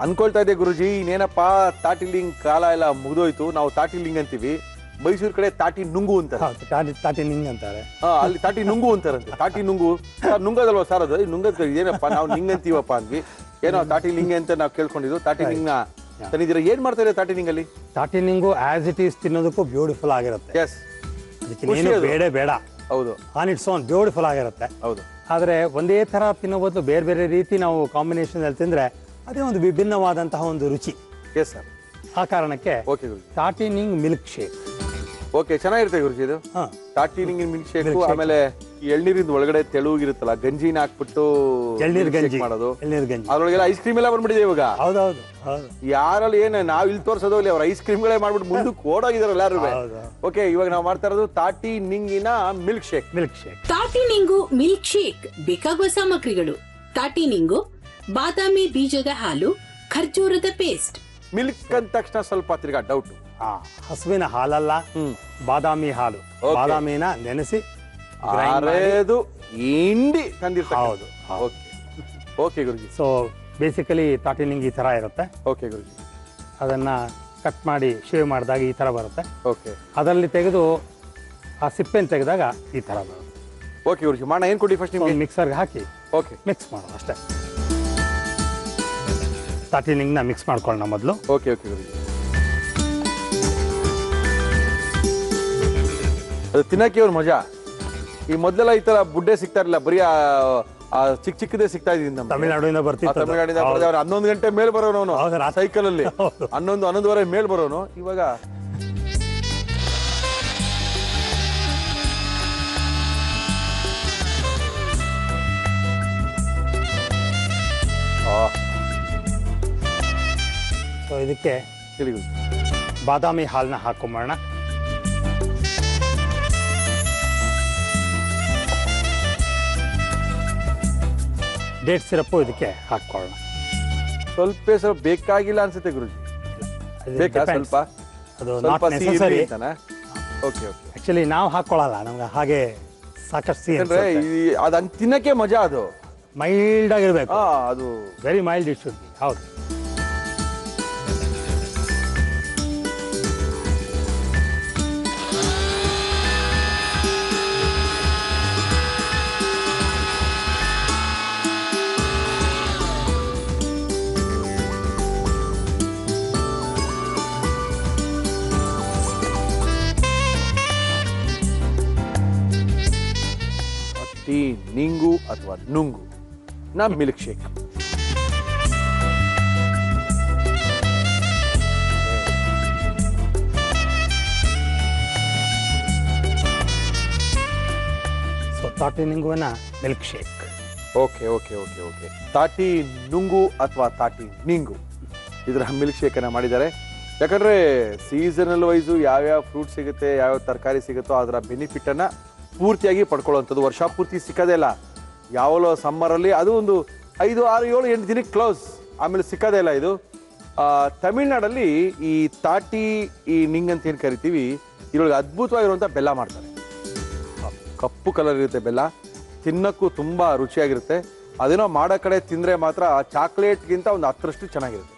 ಅನ್ಕೊಳ್ತಾ ಇದ್ದೆ ಗುರುಜಿ, ಇನ್ನೇನಪ್ಪ ತಾಟಿಲಿಂಗ್ ಕಾಲ ಎಲ್ಲ ಮುಗಿದೋಯ್ತು. ನಾವು ತಾಟಿಲಿಂಗ್ ಅಂತೀವಿ, ಮೈಸೂರು ಕಡೆ ತಾಟಿ ನುಂಗು ಅಂತಾರೆ. ತಾಟಿ ನಿಂಗ್ ಅಂತಾರೆ, ಅಲ್ಲಿ ತಾಟಿ ನುಂಗು ಅಂತಾರಂತೆ. ತಾಟಿ ನುಂಗು ನುಂಗದಲ್ವಾ ಸರ್? ಅದು ನುಂಗದ್ ಏನಪ್ಪ, ನಾವು ನಿಂಗ್ ಅಂತೀವಪ್ಪ ಅಂದ್ವಿ. ಏನೋ ತಾಟಿ ಲಿಂಗ್ ಅಂತ ನಾವು ಕೇಳ್ಕೊಂಡಿದ್ದು. ತಾಟಿ ಲಿಂಗ್ ನ ತಂದಿದ್ದೀರಾ? ಏನ್ ಮಾಡ್ತಾ ಇದೆ ತಾಟಿ ನಿಂಗ್ ಅಲ್ಲಿ? ತಾಟಿ ನಿಂಗು ಆಸ್ ಇಟ್ ಈಸ್ ತಿನ್ನೋದಕ್ಕೂ ಬ್ಯೂಟಿಫುಲ್ ಆಗಿರುತ್ತೆ. ಎಸ್, ಅದಕ್ಕೆ ಬೇಡ. ಹೌದು, ಆನ್ ಇಟ್ಸ್ ಓನ್ ಬ್ಯೂಟಿಫುಲ್ ಆಗಿರುತ್ತೆ. ಹೌದು. ಆದ್ರೆ ಒಂದೇ ತರ ತಿನ್ನೋ ಬದಲು ಬೇರೆ ಬೇರೆ ರೀತಿ ನಾವು ಕಾಂಬಿನೇಷನ್ ಅಲ್ಲಿ ತಿಂದ್ರೆ ಅದೇ ಒಂದು ವಿಭಿನ್ನವಾದಂತಹ ಒಂದು ರುಚಿ. Yes sir. ಆ ಕಾರಣಕ್ಕೆ ಓಕೆ ಗುರುಜಿ. ತಾಟಿ ನಿಂಗ್ ಮಿಲ್ಕ್ ಶೇಕ್. ಓಕೆ, ಚೆನ್ನಾಗಿರುತ್ತೆ ಗುರುಜಿ ಇದು. ತಾಟಿ ನಿಂಗ್ ಮಿಲ್ಕ್ ಶೇಕ್. ಆಮೇಲೆ ಎಳ್ನೀರಿಂದ ಒಳಗಡೆ ತೆಳುಗಿರುತ್ತಲ್ಲ, ಗಂಜಿನ ಹಾಕ್ಬಿಟ್ಟು ಎಳ್ನೀರ್ ಗಂಜಿ ಮಾಡೋದು. ಎಳ್ನೀರ್ ಗಂಜಿ ಅದ್ರೊಳಗೆಲ್ಲ ಐಸ್ ಕ್ರೀಮ್ ಎಲ್ಲ ಬಂದ್ಬಿಟ್ಟಿದೆ ಇವಾಗ. ಹೌದೌದು. ಯಾರಲ್ಲಿ ಏನು ನಾವ್ ಇಲ್ಲಿ ತೋರ್ಸೋದು, ಇಲ್ಲಿ ಅವ್ರ ಐಸ್ ಕ್ರೀಮ್ಗಳೇ ಮಾಡ್ಬಿಟ್ಟು ಮುಂದಕ್ಕೆ ಓಡೋಗಿದಾರೆ ಎಲ್ಲಾರು. ಓಕೆ, ಇವಾಗ ನಾವು ಮಾಡ್ತಾ ಇರೋದು ತಾಟಿ ನಿಂಗಿನ ಮಿಲ್ಕ್ ಶೇಕ್. ತಾಟಿ ನಿಂಗು ಮಿಲ್ಕ್ ಶೇಕ್ ಬೇಕಾಗುವ ಸಾಮಗ್ರಿಗಳು: ತಾಟಿ ನಿಂಗು, ಬಾದಾಮಿ ಬೀಜದ ಹಾಲು, ಖರ್ಜೂರದ ಪೇಸ್ಟ್. ಮಿಲ್ಕ್ ಅಂದ ತಕ್ಷಣ ಸ್ವಲ್ಪ ತಿರ್ಗಾ ಡೌಟ್. ಹಸುವಿನ ಹಾಲಲ್ಲ, ಬಾದಾಮಿ ಹಾಲು. ಬಾದಾಮಿನ ನೆನೆಸಿ ಅರೆದು ಹಿಂಡಿ ತಂದಿರ್ತಾರೆ. ಹೌದು. ಓಕೆ ಗುರುಜಿ. ಸೊ ಬೇಸಿಕಲಿ ತಾಟಿ ನಿಂಗ್ ಈ ತರ ಇರುತ್ತೆ. ಓಕೆ ಗುರುಜಿ. ಅದನ್ನ ಕಟ್ ಮಾಡಿ ಶೇವ್ ಮಾಡಿದಾಗ ಈ ತರ ಬರುತ್ತೆ. ಓಕೆ, ಅದರಲ್ಲಿ ತೆಗೆದು ಆ ಸಿಪ್ಪೆನ್ ತೆಗೆದಾಗ ಈ ತರ ಬರುತ್ತೆ. ಓಕೆ ಗುರುಜಿ, ಮಾಡೋಣ. ಏನ್ ಕೊಡಿ ಫಸ್ಟ್ ನಿಮ್ಗೆ? ಮಿಕ್ಸರ್ಗೆ ಹಾಕಿ ಓಕೆ ಮಿಕ್ಸ್ ಮಾಡೋದು ಅಷ್ಟೇ. ತಾಟಿ ನಿಂಗ್ನ ಮಿಕ್ಸ್ ಮಾಡ್ಕೊಳ್ಳೋಣ ಮೊದಲು. ಓಕೆ ಓಕೆ ಗುರುಜಿ. ಅದು ತಿನ್ನಕ್ಕೆ ಅವ್ರ ಮಜಾ. ಈ ಮೊದಲೆಲ್ಲ ಈ ತರ ಬುಡ್ಡೆ ಸಿಗ್ತಾ ಇರಲಿಲ್ಲ, ಬರೀ ಚಿಕ್ಕ ಚಿಕ್ಕದೇ ಸಿಗ್ತಾ ಇದ್ದೀನಿ. ತಮಿಳ್ನಾಡಿಂದ ಬರ್ತಿತ್ತು. ತಮಿಳ್ನಾಡಿಂದ 11 ಗಂಟೆ ಮೇಲ್ ಬರೋನು ಅವನು ಸೈಕಲ್ ಅಲ್ಲಿ. 11-11:30 ಮೇಲ್ ಬರೋನು. ಇವಾಗ ಸೊ ಇದಕ್ಕೆ ಹೇಳಿ ಬಾದಾಮಿ ಹಾಲನ್ನ ಹಾಕೊಂಬೋಣ. ಡೇಟ್ ಸಿರಪ್ಪು ಇದಕ್ಕೆ ಹಾಕೊಳ್ಳೋಣ. ಸ್ವಲ್ಪ ಬೇಕಾಗಿಲ್ಲ ಅನ್ಸುತ್ತೆ ಗುರುಜಿ. ಬೇಕಾ ಸ್ವಲ್ಪ ಅದು ಸ್ವಲ್ಪ ನಾಟ್ ಸಿಹಿ ನೆಸೆಸರಿ. ಅಂತಾನಾ? Okay okay. ಆಕ್ಚುಲಿ ನಾವು ಹಾಕೊಳ್ಳಲ್ಲ, ನಮ್ಗೆ ಹಾಗೆ ಸಾಕಷ್ಟು ಸಿಹಿ ಯಾಕಂದ್ರೆ ಅದು ಹಂಗ್ ತಿನ್ನಕ್ಕೆ ಮಜಾ ಅದು. ಮೈಲ್ಡ್ ಆಗಿರ್ಬೇಕು, ಅದು very mild it should be. ಹೌದು. ಟೀ ನಿಂಗು ಅಥವಾ ನುಂಗು ನಾ ಮಿಲ್ಕ್ ಶೇಕ್. ಸೊ ತಾಟಿ ನಿಂಗುವನ್ನ milkshake. Okay okay okay okay. ತಾಟಿ ನುಂಗು ಅಥವಾ ತಾಟಿ ನಿಂಗು ಇದರ ಮಿಲ್ಕ್ ಶೇಕನ್ನು ಮಾಡಿದ್ದಾರೆ. ಯಾಕಂದರೆ ಸೀಸನಲ್ ವೈಸು ಯಾವ್ಯಾವ ಫ್ರೂಟ್ ಸಿಗುತ್ತೆ, ಯಾವ್ಯಾವ ತರಕಾರಿ ಸಿಗುತ್ತೋ ಅದರ ಬೆನಿಫಿಟನ್ನು ಪೂರ್ತಿಯಾಗಿ ಪಡ್ಕೊಳ್ಳೋವಂಥದ್ದು. ವರ್ಷ ಪೂರ್ತಿ ಸಿಕ್ಕೋದೇ ಇಲ್ಲ. ಯಾವಲೋ ಸಮ್ಮರಲ್ಲಿ ಅದು ಒಂದು 5, 6, 7, 8 ದಿನಕ್ಕೆ ಕ್ಲೋಸ್, ಆಮೇಲೆ ಸಿಕ್ಕೋದೇ ಇಲ್ಲ. ಇದು ತಮಿಳ್ನಾಡಲ್ಲಿ ಈ ತಾಟಿ ಈ ನಿಂಗ್ ಅಂತ ಏನು ಕರಿತೀವಿ, ಇದ್ರೊಳಗೆ ಅದ್ಭುತವಾಗಿರುವಂಥ ಬೆಲ್ಲ ಮಾಡ್ತಾರೆ. ಕಪ್ಪು ಕಲರ್ ಇರುತ್ತೆ ಬೆಲ್ಲ, ತಿನ್ನೋಕ್ಕೂ ತುಂಬ ರುಚಿಯಾಗಿರುತ್ತೆ. ಅದೇನೋ ಮಾಡೋ ಕಡೆ ತಿಂದರೆ ಮಾತ್ರ ಚಾಕ್ಲೇಟ್ಗಿಂತ ಒಂದು 10ರಷ್ಟು ಚೆನ್ನಾಗಿರುತ್ತೆ.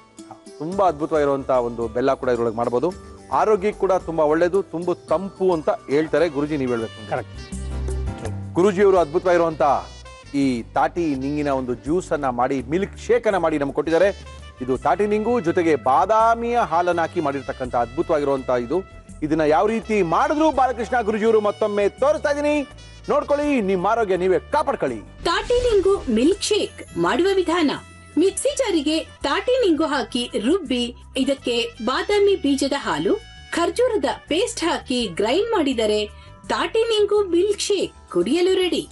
ತುಂಬ ಅದ್ಭುತವಾಗಿರುವಂಥ ಒಂದು ಬೆಲ್ಲ ಕೂಡ ಇದ್ರೊಳಗೆ ಮಾಡ್ಬೋದು. ಆರೋಗ್ಯಕ್ಕೆ ಕೂಡ ತುಂಬ ಒಳ್ಳೆಯದು, ತುಂಬ ತಂಪು ಅಂತ ಹೇಳ್ತಾರೆ. ಗುರುಜಿ ನೀವು ಹೇಳ್ಬೇಕು. ಕರೆಕ್ಟ್. ಗುರುಜಿಯವರು ಅದ್ಭುತವಾಗಿರುವಂಥ ಈ ತಾಟಿ ನಿಂಗಿನ ಒಂದು ಜ್ಯೂಸನ್ನು ಮಾಡಿ ಮಿಲ್ಕ್ ಶೇಕನ್ನು ಮಾಡಿ ನಮ್ಗೆ ಕೊಟ್ಟಿದ್ದಾರೆ. ಇದು ತಾಟಿ ನಿಂಗು ಜೊತೆಗೆ ಬಾದಾಮಿಯ ಹಾಲನ್ನು ಹಾಕಿ ಮಾಡಿರ್ತಕ್ಕಂಥ ಅದ್ಭುತವಾಗಿರುವಂಥ ಇದನ್ನ ಯಾವ ರೀತಿ ಮಾಡಿದ್ರು ಬಾಲಕೃಷ್ಣ ಗುರುಜಿಯವರು ಮತ್ತೊಮ್ಮೆ ತೋರಿಸ್ತಾ ಇದ್ದೀನಿ, ನೋಡ್ಕೊಳ್ಳಿ. ನಿಮ್ಮ ಆರೋಗ್ಯ ನೀವೇ ಕಾಪಾಡ್ಕೊಳ್ಳಿ. ತಾಟಿ ನಿಂಗು ಮಿಲ್ಕ್ ಶೇಕ್ ಮಾಡುವ ವಿಧಾನ: ಮಿಕ್ಸಿ ಜಾರಿಗೆ ತಾಟಿ ನಿಂಗು ಹಾಕಿ ರುಬ್ಬಿ, ಇದಕ್ಕೆ ಬಾದಾಮಿ ಬೀಜದ ಹಾಲು, ಖರ್ಜೂರದ ಪೇಸ್ಟ್ ಹಾಕಿ ಗ್ರೈಂಡ್ ಮಾಡಿದರೆ ತಾಟಿ ನಿಂಗು ಮಿಲ್ಕ್ ಶೇಕ್ ಕುಡಿಯಲು ರೆಡಿ.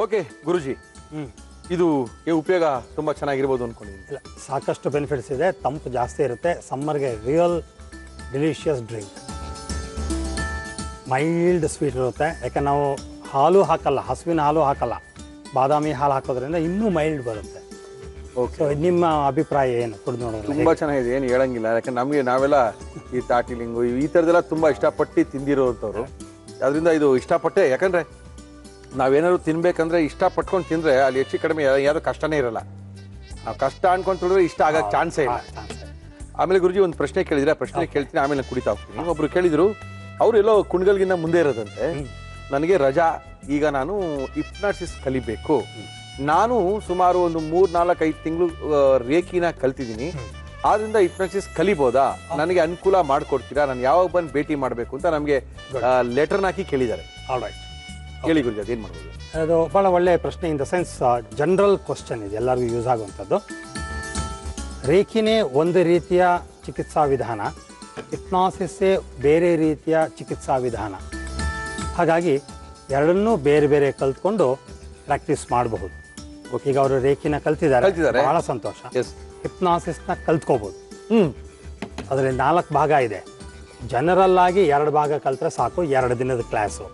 ಓಕೆ ಗುರುಜಿ, ಇದು ಉಪಯೋಗ ತುಂಬಾ ಚೆನ್ನಾಗಿರ್ಬೋದು ಅನ್ಕೊಂಡಿದ್ದೀನಿ. ಇಲ್ಲ, ಸಾಕಷ್ಟು ಬೆನಿಫಿಟ್ಸ್ ಇದೆ. ತಂಪು ಜಾಸ್ತಿ ಇರುತ್ತೆ. ಸಮ್ಮರ್ಗೆ real delicious drink. Mild sweet ಇರುತ್ತೆ. ಯಾಕೆ ನಾವು ಹಾಲು ಹಾಕಲ್ಲ, ಹಸುವಿನ ಹಾಲು ಹಾಕಲ್ಲ, ಬಾದಾಮಿ ಹಾಲು ಹಾಕೋದ್ರಿಂದ ಇನ್ನೂ ಮೈಲ್ಡ್ ಬರುತ್ತೆ. ಓಕೆ, ಸೊ ನಿಮ್ಮ ಅಭಿಪ್ರಾಯ ಏನು? ಕುಡಿದು ನೋಡೋದು ತುಂಬಾ ಚೆನ್ನಾಗಿದೆ, ಏನು ಹೇಳಂಗಿಲ್ಲ. ಯಾಕಂದ್ರೆ ನಾವೆಲ್ಲ ಈ ತಾಟಿಲಿಂಗು ಈ ಥರದ್ದೆಲ್ಲ ತುಂಬಾ ಇಷ್ಟಪಟ್ಟು ತಿಂದಿರೋಂಥವ್ರು. ಅದರಿಂದ ಇದು ಇಷ್ಟಪಟ್ಟೆ. ಯಾಕಂದ್ರೆ ನಾವೇನಾದ್ರು ತಿನ್ಬೇಕಂದ್ರೆ ಇಷ್ಟಪಟ್ಕೊಂಡು ತಿಂದರೆ ಅಲ್ಲಿ ಹೆಚ್ಚು ಕಡಿಮೆ ಯಾವುದು ಕಷ್ಟನೇ ಇರಲ್ಲ. ನಾವು ಕಷ್ಟ ಅನ್ಕೊಂಡು ತಿಂದ್ರೆ ಇಷ್ಟ ಆಗಕ್ಕೆ ಚಾನ್ಸೇ ಇಲ್ಲ. ಆಮೇಲೆ ಗುರುಜಿ ಒಂದು ಪ್ರಶ್ನೆ ಕೇಳಿದ್ರೆ, ಆ ಪ್ರಶ್ನೆ ಕೇಳ್ತೀನಿ, ಆಮೇಲೆ ನಾನು ಕುಡಿತಾ ಹೋಗ್ತೀನಿ. ಒಬ್ರು ಕೇಳಿದ್ರು, ಅವ್ರು ಎಲ್ಲೋ ಕುಣ್ಗಲ್ಗಿನ್ನ ಮುಂದೆ ಇರೋದಂತೆ. ನನಗೆ ರಜಾ, ಈಗ ನಾನು ಹಿಪ್ನಾಸಿಸ್ ಕಲಿಬೇಕು. ನಾನು ಸುಮಾರು ಒಂದು 3-4-5 ತಿಂಗಳು ರೇಖಿನ ಕಲ್ತಿದ್ದೀನಿ. ಆದ್ರಿಂದ ಹಿಪ್ನಾಸಿಸ್ ಕಲಿಬೋದಾ, ನನಗೆ ಅನುಕೂಲ ಮಾಡಿಕೊಡ್ತೀರಾ, ನಾನು ಯಾವಾಗ ಬಂದು ಭೇಟಿ ಮಾಡಬೇಕು ಅಂತ ನಮಗೆ ಲೆಟರ್ನ ಹಾಕಿ ಕೇಳಿದ್ದಾರೆ. ಆಲ್ರೈಟ್, ಹೇಳಿ ಗುರುಜಿ, ಅದೇನು ಮಾಡ್ಬೋದು? ಅದು ಭಾಳ ಒಳ್ಳೆಯ ಪ್ರಶ್ನೆ. In the sense general question ಇದೆ, ಎಲ್ಲರಿಗೂ ಯೂಸ್ ಆಗುವಂಥದ್ದು. ರೇಖಿನೇ ಒಂದು ರೀತಿಯ ಚಿಕಿತ್ಸಾ ವಿಧಾನ, ಹಿಪ್ನಾಸಿಸ್ಸೇ ಬೇರೆ ರೀತಿಯ ಚಿಕಿತ್ಸಾ ವಿಧಾನ. ಹಾಗಾಗಿ ಎರಡನ್ನೂ ಬೇರೆ ಬೇರೆ ಕಲ್ತ್ಕೊಂಡು ಪ್ರಾಕ್ಟೀಸ್ ಮಾಡಬಹುದು. ಈಗ ಅವರು ರೇಖಿನ ಕಲ್ತಿದ್ದಾರೆ, ಬಹಳ ಸಂತೋಷ. ಹಿಪ್ನಾಸಿಸ್ನ ಕಲ್ತ್ಕೋಬಹುದು. ಅದರಲ್ಲಿ 4 ಭಾಗ ಇದೆ. ಜನರಲ್ ಆಗಿ 2 ಭಾಗ ಕಲ್ತ್ರೆ ಸಾಕು. 2 ದಿನದ ಕ್ಲಾಸು,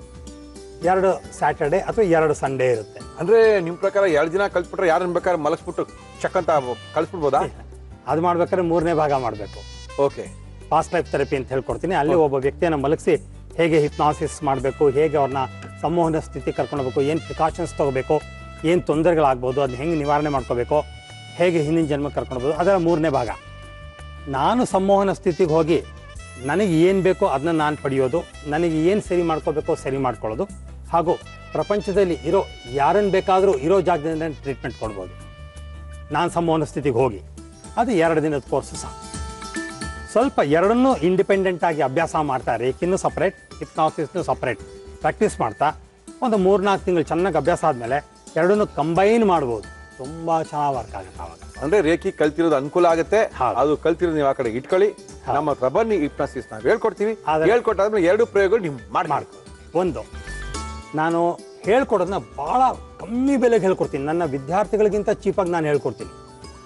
2 ಸ್ಯಾಟರ್ಡೆ ಅಥವಾ 2 ಸಂಡೇ ಇರುತ್ತೆ. ಅಂದ್ರೆ ನಿಮ್ ಪ್ರಕಾರ 2 ದಿನ ಕಲ್ತ್ಬಿಟ್ರೆ ಯಾರನ್ನ ಬೇಕಾದ್ರೆ ಮಲಗಿಸ್ಬಿಟ್ಟು ಚೆಕ್ ಅಂತ ಕಳಿಸ್ಬಿಡ್ಬೋದಾ? ಅದು ಮಾಡ್ಬೇಕಾದ್ರೆ 3ನೇ ಭಾಗ ಮಾಡಬೇಕು. ಓಕೆ, ಪಾಸ್ಟ್ ಲೈಫ್ ಥೆರಪಿ ಅಂತ ಹೇಳ್ಕೊಡ್ತೀನಿ. ಅಲ್ಲಿ ಒಬ್ಬ ವ್ಯಕ್ತಿಯನ್ನು ಮಲಗಿಸಿ ಹೇಗೆ ಹಿಪ್ನಾಸಿಸ್ ಮಾಡಬೇಕು, ಹೇಗೆ ಅವ್ರನ್ನ ಸಂಮೋಹನ ಸ್ಥಿತಿ ಕರ್ಕೊಂಡು ಹೋಗ್ಬೇಕು, ಏನು ಪ್ರಿಕಾಷನ್ಸ್ ತೊಗೋಬೇಕು, ಏನು ತೊಂದರೆಗಳಾಗ್ಬೋದು, ಅದನ್ನ ಹೆಂಗೆ ನಿವಾರಣೆ ಮಾಡ್ಕೋಬೇಕು, ಹೇಗೆ ಹಿಂದಿನ ಜನ್ಮಕ್ಕೆ ಕರ್ಕೊಂಡು ಹೋಗ್ಬೋದು, ಅದರ 3ನೇ ಭಾಗ. ನಾನು ಸಂಮೋಹನ ಸ್ಥಿತಿಗೆ ಹೋಗಿ ನನಗೆ ಏನು ಬೇಕೋ ಅದನ್ನ ನಾನು ಪಡೆಯೋದು, ನನಗೆ ಏನು ಸರಿ ಮಾಡ್ಕೋಬೇಕೋ ಸರಿ ಮಾಡ್ಕೊಳ್ಳೋದು, ಹಾಗೂ ಪ್ರಪಂಚದಲ್ಲಿ ಇರೋ ಯಾರನ್ನು ಬೇಕಾದರೂ ಇರೋ ಜಾಗದಿಂದ ಟ್ರೀಟ್ಮೆಂಟ್ ಕೊಡ್ಬೋದು ನಾನು ಸಂಮೋಹನ ಸ್ಥಿತಿಗೆ ಹೋಗಿ. ಅದು 2 ದಿನದ ಕೋರ್ಸು ಸಾಕು. ಸ್ವಲ್ಪ ಎರಡನ್ನೂ ಇಂಡಿಪೆಂಡೆಂಟ್ ಆಗಿ ಅಭ್ಯಾಸ ಮಾಡ್ತಾ, ರೇಖಿನೂ ಸಪ್ರೇಟ್, ಹಿಪ್ನಾಸಿಸ್ನೂ ಸಪ್ರೇಟ್ ಪ್ರಾಕ್ಟೀಸ್ ಮಾಡ್ತಾ ಒಂದು 3-4 ತಿಂಗಳು ಚೆನ್ನಾಗಿ ಅಭ್ಯಾಸ ಆದಮೇಲೆ ಎರಡನ್ನೂ ಕಂಬೈನ್ ಮಾಡ್ಬೋದು. ತುಂಬ ಚೆನ್ನಾಗಿ ವರ್ಕ್ ಆಗುತ್ತೆ ಆವಾಗ. ಅಂದ್ರೆ ರೇಖಿ ಕಲ್ತಿರೋದು ಅನುಕೂಲ ಆಗುತ್ತೆ. ಅದು ಕಲ್ತಿರೋದು ನೀವು ಆ ಕಡೆ ಇಟ್ಕೊಳ್ಳಿ, ನಮ್ಮ ಹತ್ರ ಬನ್ನಿ, ಹಿಪ್ನಾಸಿಸ್ ನಾವು ಹೇಳ್ಕೊಡ್ತೀವಿ. ಹೇಳ್ಕೊಟ್ಟಾದ್ಮೇಲೆ 2 ಪ್ರಯೋಗಗಳು ನೀವು ಮಾಡ್ಕೊ. ಒಂದು, ನಾನು ಹೇಳ್ಕೊಡೋದನ್ನ ಭಾಳ ಕಮ್ಮಿ ಬೆಲೆಗೆ ಹೇಳ್ಕೊಡ್ತೀನಿ. ನನ್ನ ವಿದ್ಯಾರ್ಥಿಗಳಿಗಿಂತ ಚೀಪಾಗಿ ನಾನು ಹೇಳ್ಕೊಡ್ತೀನಿ,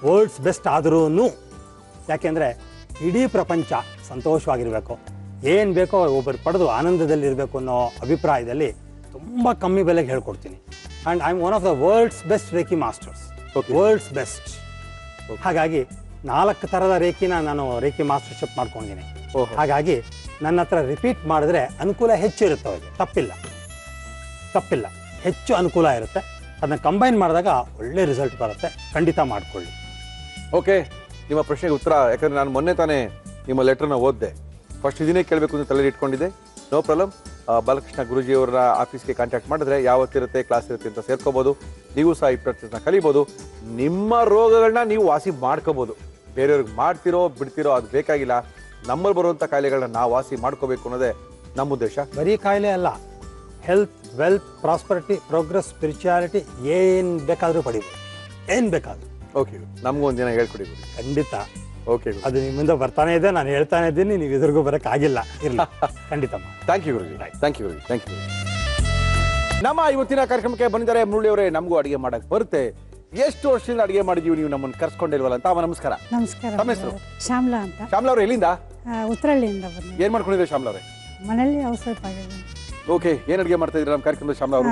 ವರ್ಲ್ಡ್ಸ್ ಬೆಸ್ಟ್ ಆದ್ರೂ. ಯಾಕೆಂದರೆ ಇಡೀ ಪ್ರಪಂಚ ಸಂತೋಷವಾಗಿರಬೇಕು, ಏನು ಬೇಕೋ ಒಬ್ಬರು ಪಡೆದು ಆನಂದದಲ್ಲಿರಬೇಕು ಅನ್ನೋ ಅಭಿಪ್ರಾಯದಲ್ಲಿ ತುಂಬ ಕಮ್ಮಿ ಬೆಲೆಗೆ ಹೇಳ್ಕೊಡ್ತೀನಿ. And I am one of the world's best reiki masters, world's best. ಹಾಗಾಗಿ 4 ಥರದ ರೇಖಿನ ನಾನು ರೇಖಿ ಮಾಸ್ಟರ್ಶಿಪ್ ಮಾಡ್ಕೊಂಡಿದ್ದೀನಿ. ಓಹೋ. ಹಾಗಾಗಿ ನನ್ನ ಹತ್ರ ರಿಪೀಟ್ ಮಾಡಿದ್ರೆ ಅನುಕೂಲ ಹೆಚ್ಚಿರುತ್ತೆ ಅವರಿಗೆ. ತಪ್ಪಿಲ್ಲ, ಹೆಚ್ಚು ಅನುಕೂಲ ಇರುತ್ತೆ. ಅದನ್ನ ಕಂಬೈನ್ ಮಾಡಿದಾಗ ಒಳ್ಳೆ ರಿಸಲ್ಟ್ ಬರುತ್ತೆ. ಖಂಡಿತ ಮಾಡ್ಕೊಳ್ಳಿ. ಓಕೆ, ನಿಮ್ಮ ಪ್ರಶ್ನೆಗೆ ಉತ್ತರ, ಯಾಕಂದ್ರೆ ನಾನು ಮೊನ್ನೆ ತಾನೇ ನಿಮ್ಮ ಲೆಟರ್ನ ಓದಿದೆ. ಫಸ್ಟ್ ಇದನ್ನೇ ಕೇಳಬೇಕು ಅಂತ ತಲೆಯಲ್ಲಿ ಇಟ್ಕೊಂಡಿದ್ದೆ. No problem. ಬಾಲಕೃಷ್ಣ ಗುರೂಜಿಯವರ ಆಫೀಸ್ಗೆ ಕಾಂಟ್ಯಾಕ್ಟ್ ಮಾಡಿದ್ರೆ ಯಾವತ್ತಿರುತ್ತೆ ಕ್ಲಾಸ್ ಇರುತ್ತೆ ಅಂತ ಸೇರ್ಕೋಬೋದು. ನೀವು ಸಹ ಈ ಪ್ರಾಕ್ಟೀಸ್ನ ಕಲಿಬೋದು. ನಿಮ್ಮ ರೋಗಗಳನ್ನ ನೀವು ವಾಸಿ ಮಾಡ್ಕೋಬೋದು. ಬೇರೆಯವ್ರಿಗೆ ಮಾಡ್ತಿರೋ ಬಿಡ್ತಿರೋ ಅದು ಬೇಕಾಗಿಲ್ಲ. ನಮ್ಮಲ್ಲಿ ಬರುವಂಥ ಕಾಯಿಲೆಗಳನ್ನ ನಾವು ವಾಸಿ ಮಾಡ್ಕೋಬೇಕು ಅನ್ನೋದೇ ನಮ್ಮ ಉದ್ದೇಶ. ಬರೀ ಕಾಯಿಲೆ ಅಲ್ಲ, health, wealth, prosperity, progress, spirituality ಏನು ಬೇಕಾದರೂ ಪಡಿಬೋದು. ಏನು ಬೇಕಾದರೂ. ಓಕೆ, ನಮಗೂ ಒಂದಿನ ಹೇಳ್ಕೊಡಿ. ಖಂಡಿತ. ಓಕೆ, ಅದು ನಿಮ್ಮಿಂದ ಬರ್ತಾನೆ ಇದೆ, ನಾನು ಹೇಳ್ತಾನೆ ಇದ್ದೀನಿ. ನೀವು ಎದುರಿಗೂ ಬರೋಕ್ಕಾಗಿಲ್ಲ. ಇರಲಿ, ಖಂಡಿತ. Thank you Guruji. Thank you Guruji. Thank you. ನಮ್ಮ ಇವತ್ತಿನ ಕಾರ್ಯಕ್ರಮಕ್ಕೆ ಬಂದಿದ್ದಾರೆ ಮುರಳಿ ಅವರೇ. ನಮಗೂ ಅಡುಗೆ ಮಾಡಕ್ಕೆ ಬರುತ್ತೆ. ಎಷ್ಟು ವರ್ಷದಿಂದ ಅಡುಗೆ ಮಾಡಿದೀವಿ, ನೀವು ನಮ್ಮನ್ನು ಕರ್ಸ್ಕೊಂಡಿಲ್ವಲ್ಲ ಅಂತ. ನಮಸ್ಕಾರ. ನಮಸ್ಕಾರ. ತಮ್ಮ ಹೆಸರು? ಶ್ಯಾಮ್ಲಾ ಅಂತ. ಶ್ಯಾಮ್ಲಾ ಅವರು ಎಲ್ಲಿಂದ? ಉತ್ತರಹಳ್ಳಿಯಿಂದ ಬಂದು. ಏನ್ ಮಾಡ್ಕೊಂಡಿದ್ರೆ ಶ್ಯಾಮ್ಲಾ ಅವರೇ? ಮನೇಲಿ ಔಷಧ ಆಗಿದ್ದೀನಿ. ಓಕೆ, ಏನ್ ಅಡುಗೆ ಮಾಡ್ತಾ ಇದ್ದೀರಾ ನಮ್ಮ ಕಾರ್ಯಕ್ರಮದ ಶ್ಯಾಮ್ಲಾ ಅವರು?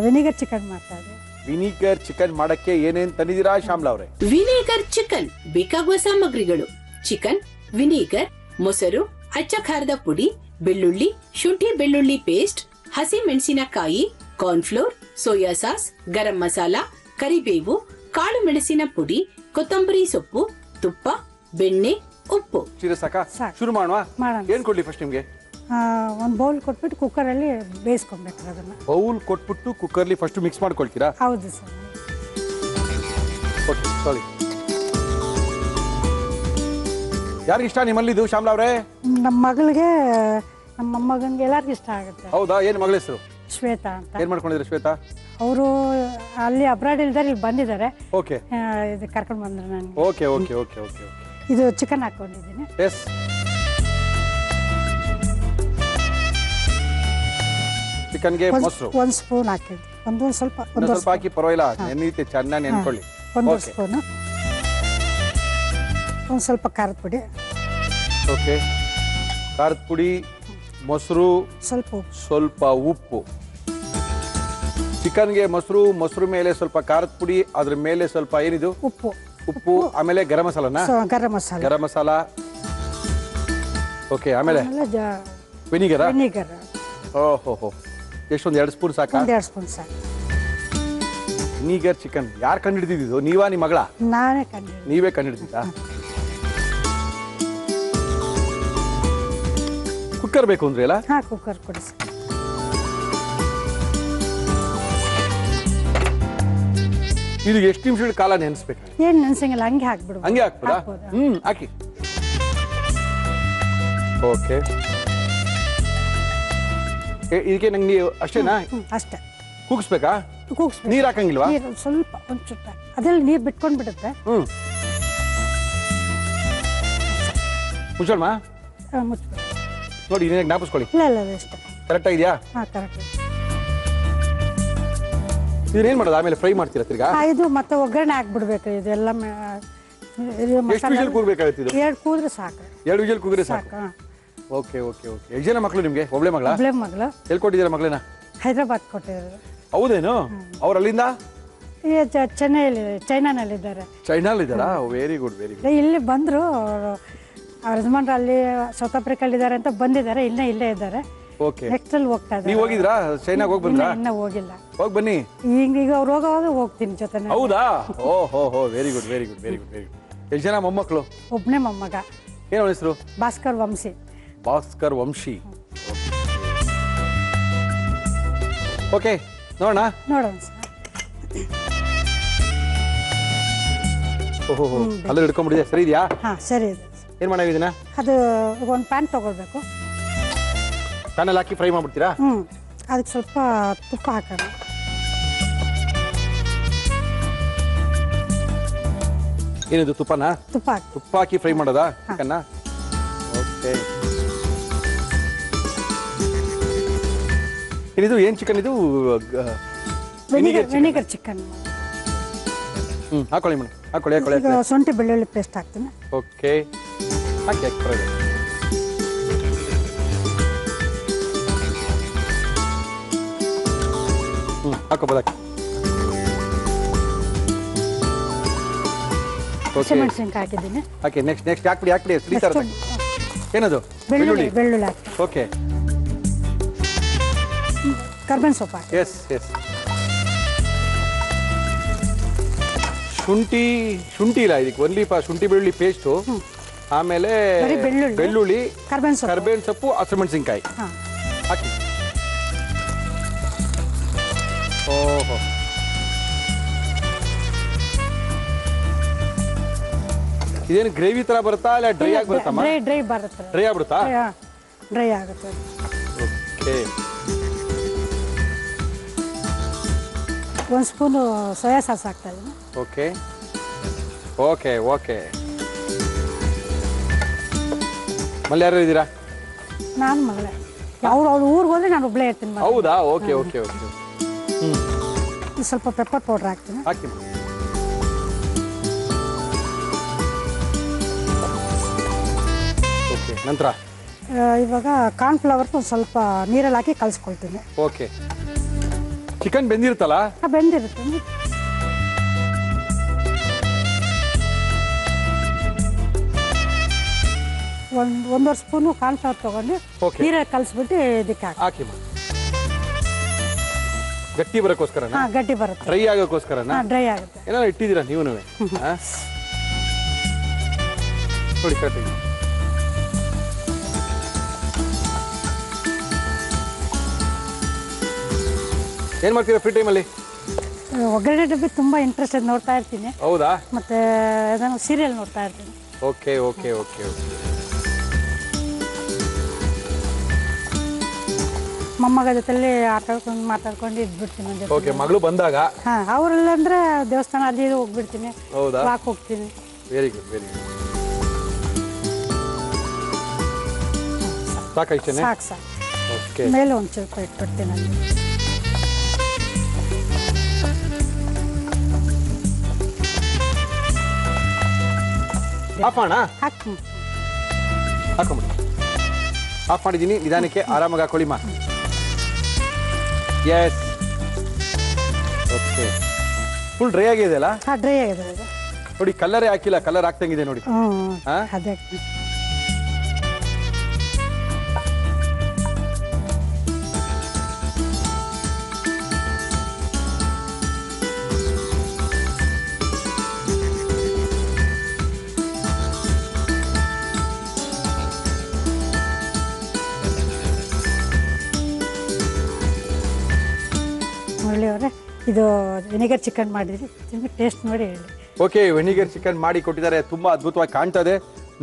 ವಿನಿಗರ್ ಚಿಕನ್ ಮಾಡ್ತಾ ಇದ್ದೆ. ವಿನಿಗರ್ ಚಿಕನ್ ಮಾಡಕ್ಕೆ ಏನೇನ್ ತಂದಿದ್ದೀರಾ ಶ್ಯಾಮ್ಲಾ ಅವರೇ? ವಿನೆಗರ್ ಚಿಕನ್ ಬೇಕಾಗುವ ಸಾಮಗ್ರಿಗಳು: ಚಿಕನ್, ವಿನೆಗರ್, ಮೊಸರು, ಅಚ್ಚ ಖಾರದ ಪುಡಿ, ಬೆಳ್ಳುಳ್ಳಿ, ಶುಂಠಿ ಬೆಳ್ಳುಳ್ಳಿ ಪೇಸ್ಟ್, ಹಸಿ ಮೆಣಸಿನಕಾಯಿ, cornflour, soya sauce, garam masala, ಕರಿಬೇವು, ಕಾಳು ಮೆಣಸಿನ ಪುಡಿ, ಕೊತ್ತಂಬರಿ ಸೊಪ್ಪು, ತುಪ್ಪ, ಬೆಣ್ಣೆ, ಉಪ್ಪು. ಸಾಕಾ? ಶುರು ಮಾಡುವ. ಏನ್ ಕೊಡ್ಲಿ ಫಸ್ಟ್ ನಿಮ್ಗೆ? ಒಂದು ಬೌಲ್ ಕೊಟ್ಬಿಟ್ಟು ಕುಕ್ಕರಲ್ಲಿ ಬೇಯಿಸ್ಕೊಬೇಕು ಅದನ್ನ. ಬೌಲ್ ಕೊಟ್ಬಿಟ್ಟು ಕುಕ್ಕರ್ಲಿ ಫಸ್ಟ್ ಮಿಕ್ಸ್ ಮಾಡ್ಕೊಳ್ತೀರಾ? ಹೌದು ಸರ್. Okay, sorry. ಯಾರಿಗಿಷ್ಟ ನಿಮ್ಮಲ್ಲಿದ್ದು ಶ್ಯಾಮ್ಲಾ ಅವರೇ? ನಮ್ಮ ಮಗಳಿಗೆ, ನಮ್ಮ ಮೊಮ್ಮಗನಿಗೆ ಎಲ್ಲರಿಗೂ ಇಷ್ಟ ಆಗುತ್ತೆ. ಹೌದಾ? ಏನ್ ಮಗಳ ಹೆಸರು? ಶ್ವೇತಾ ಅಂತ. ಏನ್ ಮಾಡ್ಕೊಂಡಿದ್ರೆ ಶ್ವೇತಾ? ಅವರು ಅಲ್ಲಿ ಅಬ್ರಾಡ್ ಇಲ್ದಾರೆ, ಇಲ್ಲಿ ಬಂದಿದ್ದಾರೆ. ಓಕೆ, ಇದು ಕರ್ಕೊಂಡು ಬಂದ್ರು ನನಗೆ. Okay okay okay okay. ಇದು ಚಿಕನ್ ಹಾಕೊಂಡಿದ್ದೀನಿ. ಎಸ್. ಚಿಕನ್ಗೆ ಮೊಸರು ಒಂದು ಸ್ಪೂನ್ ಹಾಕಿದ್ವಿ. ಒಂದು ಸ್ವಲ್ಪ ಹಾಕಿ ಪರವಾಗಿಲ್ಲ, ನೆನೀತೆ ಚೆನ್ನಾಗಿ ನೆನ್ಕೊಳ್ಳಿ. ಒಂದು ಸ್ಪೂನು. ಒಂದು ಸ್ವಲ್ಪ ಖಾರದ ಪುಡಿ. ಓಕೆ, ಖಾರದ ಪುಡಿ, ಮೊಸರು, ಸ್ವಲ್ಪ ಉಪ್ಪು. ಚಿಕನ್ಗೆ ಮೊಸರು ಮೇಲೆ ಸ್ವಲ್ಪ ಖಾರದ ಪುಡಿ, ಅದ್ರ ಮೇಲೆ ಸ್ವಲ್ಪ ಏನಿದು ಉಪ್ಪು, ಆಮೇಲೆ ಗರಂ ಮಸಾಲ. ಓಕೆ, ಆಮೇಲೆ ವಿನಿಗರ್. ಓಹೋ, ಎಷ್ಟೊಂದು 2 ಸ್ಪೂನ್ ಸಾಕಾ? 2 ಸ್ಪೂನ್ ಸಾಕು. ವಿನಿಗರ್ ಚಿಕನ್ ಯಾರು ಕಂಡಿಡಿದಿದ್ದು? ನೀವಾ ನಿಮ್ಮ ಮಗಳ? ನಾನೇ ನೀವೇ ಕಂಡಿಡಿದಿದ್ದಾ? ಕುಕ್ಕರ್ ಬೇಕು ಅಂದ್ರೆ ಅಲ್ಲ? ಹಾ, ಕುಕ್ಕರ್ ಕೊಡಿ. ಇದು ಎಷ್ಟು ನಿಮಿಷಗಳ ಕಾಲ ನೆನೆಸ್ಬೇಕು? ಏನ್ ನೆನ್ಸಂಗಿಲ್ಲ, ಹಂಗೆ ಹಾಕ್ಬಿಡು. ಹಂಗೆ ಹಾಕ್ಬಿಡಾ? ಹಾಕಿ. ಓಕೆ, ಇದಕ್ಕೆ ನಂಗೆ ನೀವು ಅಷ್ಟೇನಾ? ಅಷ್ಟೇ. ಕೂಗಿಸ್ಬೇಕಾ? ನೀರ್ ಹಾಕಂಗಿಲ್ವಾ? ಸ್ವಲ್ಪ ಒಂಚೂಟ ಅದೆಲ್ಲ ನೀರ್ ಬಿಟ್ಕೊಂಡ್ ಬಿಡುತ್ತೆ. ಮುಚ್ಚೋಣ ನೋಡಿ, ನೀನು ಜ್ಞಾಪಿಸ್ಕೊಳ್ಳಿ. ಇಲ್ಲ ಅಷ್ಟೇ. ಕರೆಕ್ಟ್ ಆಗಿದೆಯಾ? ಹಾ, ಕರೆಕ್ಟ್. ಇದನ್ನೇನ್ ಮಾಡೋದು? ಆಮೇಲೆ ಫ್ರೈ ಮಾಡ್ತೀರಾ ತಿರ್ಗಾ? ಇದು ಮತ್ತೆ ಒಗ್ಗರಣೆ ಹಾಕ್ಬಿಡ್ಬೇಕು. ಇದೆಲ್ಲ ಎಷ್ಟು ವಿಷಲ್ ಕೂಗಬೇಕಾಗುತ್ತೆ? 2 ಕೂದ್ರೆ ಸಾಕು. 2 ವಿಷಲ್ ಕೂಗಿದ್ರೆ ಸಾಕು. Okay okay okay. ಎಷ್ಟು ಜನ ಮಕ್ಕಳು ನಿಮ್ಗೆ? ಒಬ್ಳೆ ಮಗಳ? ಮಗಳು. ಎಲ್ಲಿ ಕೊಟ್ಟಿದ್ದೀರಾ ಮಗಳನ್ನ? ಹೈದರಾಬಾದ್ ಕೊಟ್ಟಿದ್ದಾರೆ. ಹೌದೇನು? ಅವ್ರು ಅಲ್ಲಿಂದ ಚೈನಾನಲ್ಲಿದ್ದಾರೆ. ಚೈನಾಲಿದ್ದಾರಾ? Very good very good. ಇಲ್ಲಿ ಬಂದ್ರು, ಅವ್ರ ಯಜಮಾನ್ರು ಅಲ್ಲಿ ಸೌತ್ ಆಫ್ರಿಕಲ್ಲಿದ್ದಾರೆ ಅಂತ ಬಂದಿದ್ದಾರೆ. ಇಲ್ಲೇ ಇದ್ದಾರೆ. ಓಕೆ, ನೆಕ್ಸ್ಟ್ ಅಲ್ಲಿ ಹೋಗ್ತಾ ಇದ್ದಾರೆ. ನೀವು ಹೋಗಿದ್ರಾ? ಚೈನಾಗ ಹೋಗಿ ಬಂದ್ರಾ? ಇನ್ನ ಹೋಗಿಲ್ಲ. ಹೋಗಿ ಬನ್ನಿ. ಈಗ ಅವ್ರು ಹೋಗೋವಾಗ ಹೋಗ್ತೀನಿ ಜೊತೆ. ಹೌದಾ? ಓಹೋ, very good very good very good very good. ಎಷ್ಟು ಜನ ಮೊಮ್ಮಕ್ಕಳು? ಒಬ್ಬನೇ ಮೊಮ್ಮಗ. ಏನು ಹೆಸರು? ಭಾಸ್ಕರ್ ವಂಶಿ. ಓಕೆ, ನೋಡೋಣ ಸರ್. ಓಹೋ, ಅಲ್ಲಿ ಹಿಡ್ಕೊಂಡ್ಬಿಟ್ಟಿದೆ. ಸರಿ ಇದೆಯಾ? ಹಾ, ಸರಿ ಇದೆ. ಏನ್ ಮಾಡೋದು ಇದನ್ನ? ಅದು ಒಂದು ಪ್ಯಾನ್ ತಗೊಳ್ಬೇಕು. ಪ್ಯಾನಲ್ಲಿ ಹಾಕಿ ಫ್ರೈ ಮಾಡ್ಬಿಡ್ತೀರಾ? ಅದಕ್ಕೆ ಸ್ವಲ್ಪ ತುಪ್ಪ ಹಾಕೋಣ. ಏನಿದು ತುಪ್ಪನ? ತುಪ್ಪ ಹಾಕಿ ಫ್ರೈ ಮಾಡೋದಾ ಚಿಕನ್ನ? ಓಕೆ. ಏನಿದು? ಏನ್ ಚಿಕನ್ ಇದು? Vinegar chicken. ಹಾಕೊಳ್ಳಿ ಮೇಡಮ್, ಹಾಕೊಳ್ಳಿ. ಶುಂಠಿ ಬೆಳ್ಳುಳ್ಳಿ ಪೇಸ್ಟ್ ಹಾಕ್ತೀನಿ. ಓಕೆ, ಹಾಕಿ ಹಾಕೋಬೋದಾಕಿ. ಹಸಿಮೆಣಸಿನ್ಕಾಯಿ ಹಾಕಿದ್ದೀನಿ. ಓಕೆ, ನೆಕ್ಸ್ಟ್ ಹಾಕ್ಬಿಡಿ ಸ್ಲೀಟರ್ ಏನದು? ಬೆಳ್ಳುಳ್ಳಿ ಹಾಕಿ. ಓಕೆ, ಕರ್ಬೇವಿನ ಸೊಪ್ಪು ಹಾಕಿ. ಎಸ್ ಶುಂಠಿ ಇಲ್ಲ ಇದಕ್ಕೆ, ಒನ್ಲಿ ಶುಂಠಿ ಬೆಳ್ಳುಳ್ಳಿ ಪೇಸ್ಟು, ಆಮೇಲೆ ಬರೀ ಬೆಳ್ಳುಳ್ಳಿ, ಕರ್ಬೇವಿನ ಸೊಪ್ಪು, ಹಸಿಮೆಣಸಿನ್ಕಾಯಿ ಹಾಕಿ. ಓಹೋ, ಇದೇನು ಗ್ರೇವಿ ತರ ಬರುತ್ತಾ ಇಲ್ಲ ಡ್ರೈ ಆಗಿ ಬರುತ್ತಮ್ಮ? ಡ್ರೈ ಬರುತ್ತೆ. ಡ್ರೈ ಆಗ್ಬಿಡುತ್ತಾ? ಡ್ರೈ ಆಗುತ್ತೆ. ಓಕೆ, 1 ಸ್ಪೂನು ಸೋಯಾ ಸಾಸ್ ಹಾಕ್ತಾ ಇದ್ದೀನಿ. ಓಕೆ. ಮళ్ళీ ಯಾರು ಇದ್ದೀರಾ? ನಾನು ಮಗಳೇ. ಅವ್ರು ಊರಿಗೆ ಹೋದ್ರೆ ನಾನು ಒಬ್ಬಳೇ ಇರ್ತೀನಿ. ಹೌದಾ? ಓಕೆ. ಸ್ವಲ್ಪ ಪೆಪ್ಪರ್ ಪೌಡರ್ ಹಾಕ್ತೀನಿ. ಹಾಕಿ. ಓಕೆ, ನಂತರ ಇವಾಗ ಕಾರ್ನ್ಫ್ಲವರ್ ಸ್ವಲ್ಪ ನೀರಲ್ಲಿ ಹಾಕಿ ಕಲಿಸ್ಕೊಳ್ತೀನಿ. Okay, chicken ಬೆಂದಿರುತ್ತಲ್ಲ? ಬೆಂದಿರುತ್ತೆ. ಒಂದೂವರೆ ಸ್ಪೂನು ಕಾರ್ನ್ಫ್ಲವರ್ ತಗೊಂಡು ನೀರಲ್ಲಿ ಕಲಿಸ್ಬಿಟ್ಟು ಇದಕ್ಕೆ ಹಾಕಿ. ಗಟ್ಟಿ ಬರೋಕ್ಕೋಸ್ಕರ? ಗಟ್ಟಿ ಬರುತ್ತೆ. ಡ್ರೈ ಆಗೋಕ್ಕೋಸ್ಕರ? ಡ್ರೈ ಆಗುತ್ತೆ. ಏನಾದ್ರು ಇಟ್ಟಿದ್ದೀರಾ ನೀವು? ನೋಡಿ ಕರೆಕ್ಟಾಗಿ. ಏನ್ ಮಾಡ್ತೀರಾ ಫ್ರೀ ಟೈಮಲ್ಲಿ? ಒಗ್ಗರಣೆ ಡಬ್ಬಿ ತುಂಬಾ ಇಂಟ್ರೆಸ್ಟ್ ನೋಡ್ತಾ ಇರ್ತೀನಿ. ಹೌದಾ? ಮತ್ತೆ ಅದನ್ನು ಸೀರಿಯಲ್ ನೋಡ್ತಾ ಇರ್ತೀನಿ. ಓಕೆ. ಮೊಮ್ಮಗ ಜೊತೆಲಿ ಮಾತಾಡ್ಕೊಂಡು ಇದ್ಬಿಡ್ತೀನಿ. ಓಕೆ, ಮಗಳು ಬಂದಾಗ? ಅವರೆಲ್ಲ ಅಂದ್ರೆ ದೇವಸ್ಥಾನ ಅಲ್ಲಿ ಹೋಗ್ಬಿಡ್ತೀನಿ. ಹೌದಾ? ವಾಕ್ ಹೋಗ್ತೀನಿ. Very good. ಸಾಕು ಇಷ್ಟೇನೆ? ಸಾಕು. ಓಕೆ, ಮೇಲೆ ಒಂದು ಸ್ವಲ್ಪ ಇಟ್ಬಿಡ್ತೀನಿ ಅಲ್ಲಿ. ಆಫ್ ಮಾಡೋಣ? ಹಾಕೊಂಬಿಡಿ. ಆಫ್ ಮಾಡಿದ್ದೀನಿ. ನಿಧಾನಕ್ಕೆ ಆರಾಮಾಗಿ ಹಾಕೊಳ್ಳಿಮ್ಮ. ಎಸ್. ಓಕೆ, ಫುಲ್ ಡ್ರೈ ಆಗಿದೆ ಅಲ್ಲ? ಡ್ರೈ ಆಗಿದೆ. ನೋಡಿ, ಕಲರೇ ಹಾಕಿಲ್ಲ, ಕಲರ್ ಹಾಕ್ತಂಗಿದೆ ನೋಡಿ. ಅದೇ ಮುರಳಿಯವರೇ, ಇದು ವಿನೆಗರ್ ಚಿಕನ್ ಮಾಡಿದ್ರಿ, ಟೇಸ್ಟ್ ನೋಡಿ ಹೇಳಿ. ಓಕೆ, ವಿನೆಗರ್ ಚಿಕನ್ ಮಾಡಿ ಕೊಟ್ಟಿದ್ದಾರೆ. ತುಂಬಾ ಅದ್ಭುತವಾಗಿ ಕಾಣ್ತದೆ.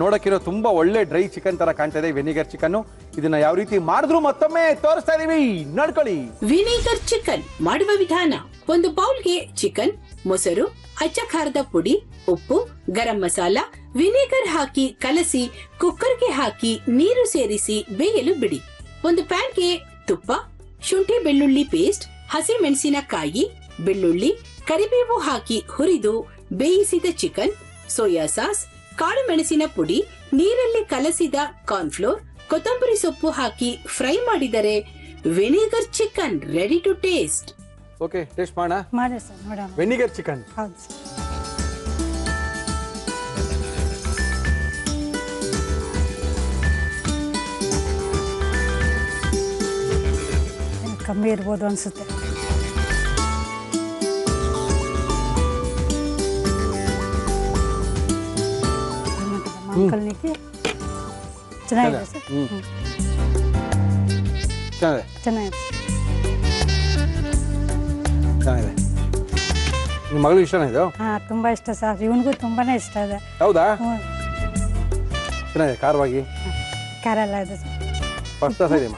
ನೋಡಕ್ಕಿರೋ ತುಂಬಾ ಒಳ್ಳೆ ಡ್ರೈ ಚಿಕನ್ ತರ ಕಾಣ್ತದೆ ವಿನೆಗರ್ ಚಿಕನ್. ಇದನ್ನ ಯಾವ ರೀತಿ ಮಾಡಿದ್ರು ಮತ್ತೊಮ್ಮೆ ತೋರಿಸ್ತಾ ಇದೀವಿ, ನೋಡ್ಕೊಳ್ಳಿ. ವಿನೆಗರ್ ಚಿಕನ್ ಮಾಡುವ ವಿಧಾನ: ಒಂದು ಬೌಲ್ಗೆ ಚಿಕನ್, ಮೊಸರು, ಅಚ್ಚ ಖಾರದ ಪುಡಿ, ಉಪ್ಪು, ಗರಂ ಮಸಾಲ, ವಿನೆಗರ್ ಹಾಕಿ ಕಲಸಿ ಕುಕ್ಕರ್ಗೆ ಹಾಕಿ ನೀರು ಸೇರಿಸಿ ಬೇಯಲು ಬಿಡಿ. ಒಂದು ಪ್ಯಾನ್ಗೆ ತುಪ್ಪ, ಶುಂಠಿ ಬೆಳ್ಳುಳ್ಳಿ ಪೇಸ್ಟ್, ಹಸಿ ಮೆಣಸಿನಕಾಯಿ, ಬೆಳ್ಳುಳ್ಳಿ, ಕರಿಬೇವು ಹಾಕಿ ಹುರಿದು ಬೇಯಿಸಿದ ಚಿಕನ್, ಸೋಯಾ ಸಾಸ್, ಕಾಳು ಮೆಣಸಿನ ಪುಡಿ, ನೀರಲ್ಲಿ ಕಲಸಿದ ಕಾರ್ನ್ಫ್ಲೋರ್, ಕೊತ್ತಂಬರಿ ಸೊಪ್ಪು ಹಾಕಿ ಫ್ರೈ ಮಾಡಿದರೆ vinegar chicken ready to taste. Okay, taste ಮಾಡೋಣ. ಮಾಡಿ ಸರ್, ನೋಡೋಣ. Vinegar chicken. ಹೌದು ಸರ್. ಕಮ್ಮಿ ಇರ್ಬೋದು ಅನ್ಸುತ್ತೆ. ಅಂಕಲ್ನಿಗೆ ಚೆನ್ನಾಗಿದೆ ಸರ್. ಚೆನ್ನಾಗಿದೆ. ನಿಮ್ಮ ಮಗಳು ಇಷ್ಟನಾ ಇದು? ತುಂಬಾ ಇಷ್ಟ ಸರ್, ಇವನಿಗೂ ತುಂಬಾನೇ ಇಷ್ಟ ಇದೆ. ಹೌದಾ? ಚೆನ್ನಾಗಿದೆ, ಖಾರವಾಗಿ ಖಾರ ಎಲ್ಲ ಇದೆ ಸರ್. ಫಸ್ಟ್ ಕ್ಲಾಸ್ ಇದೆ.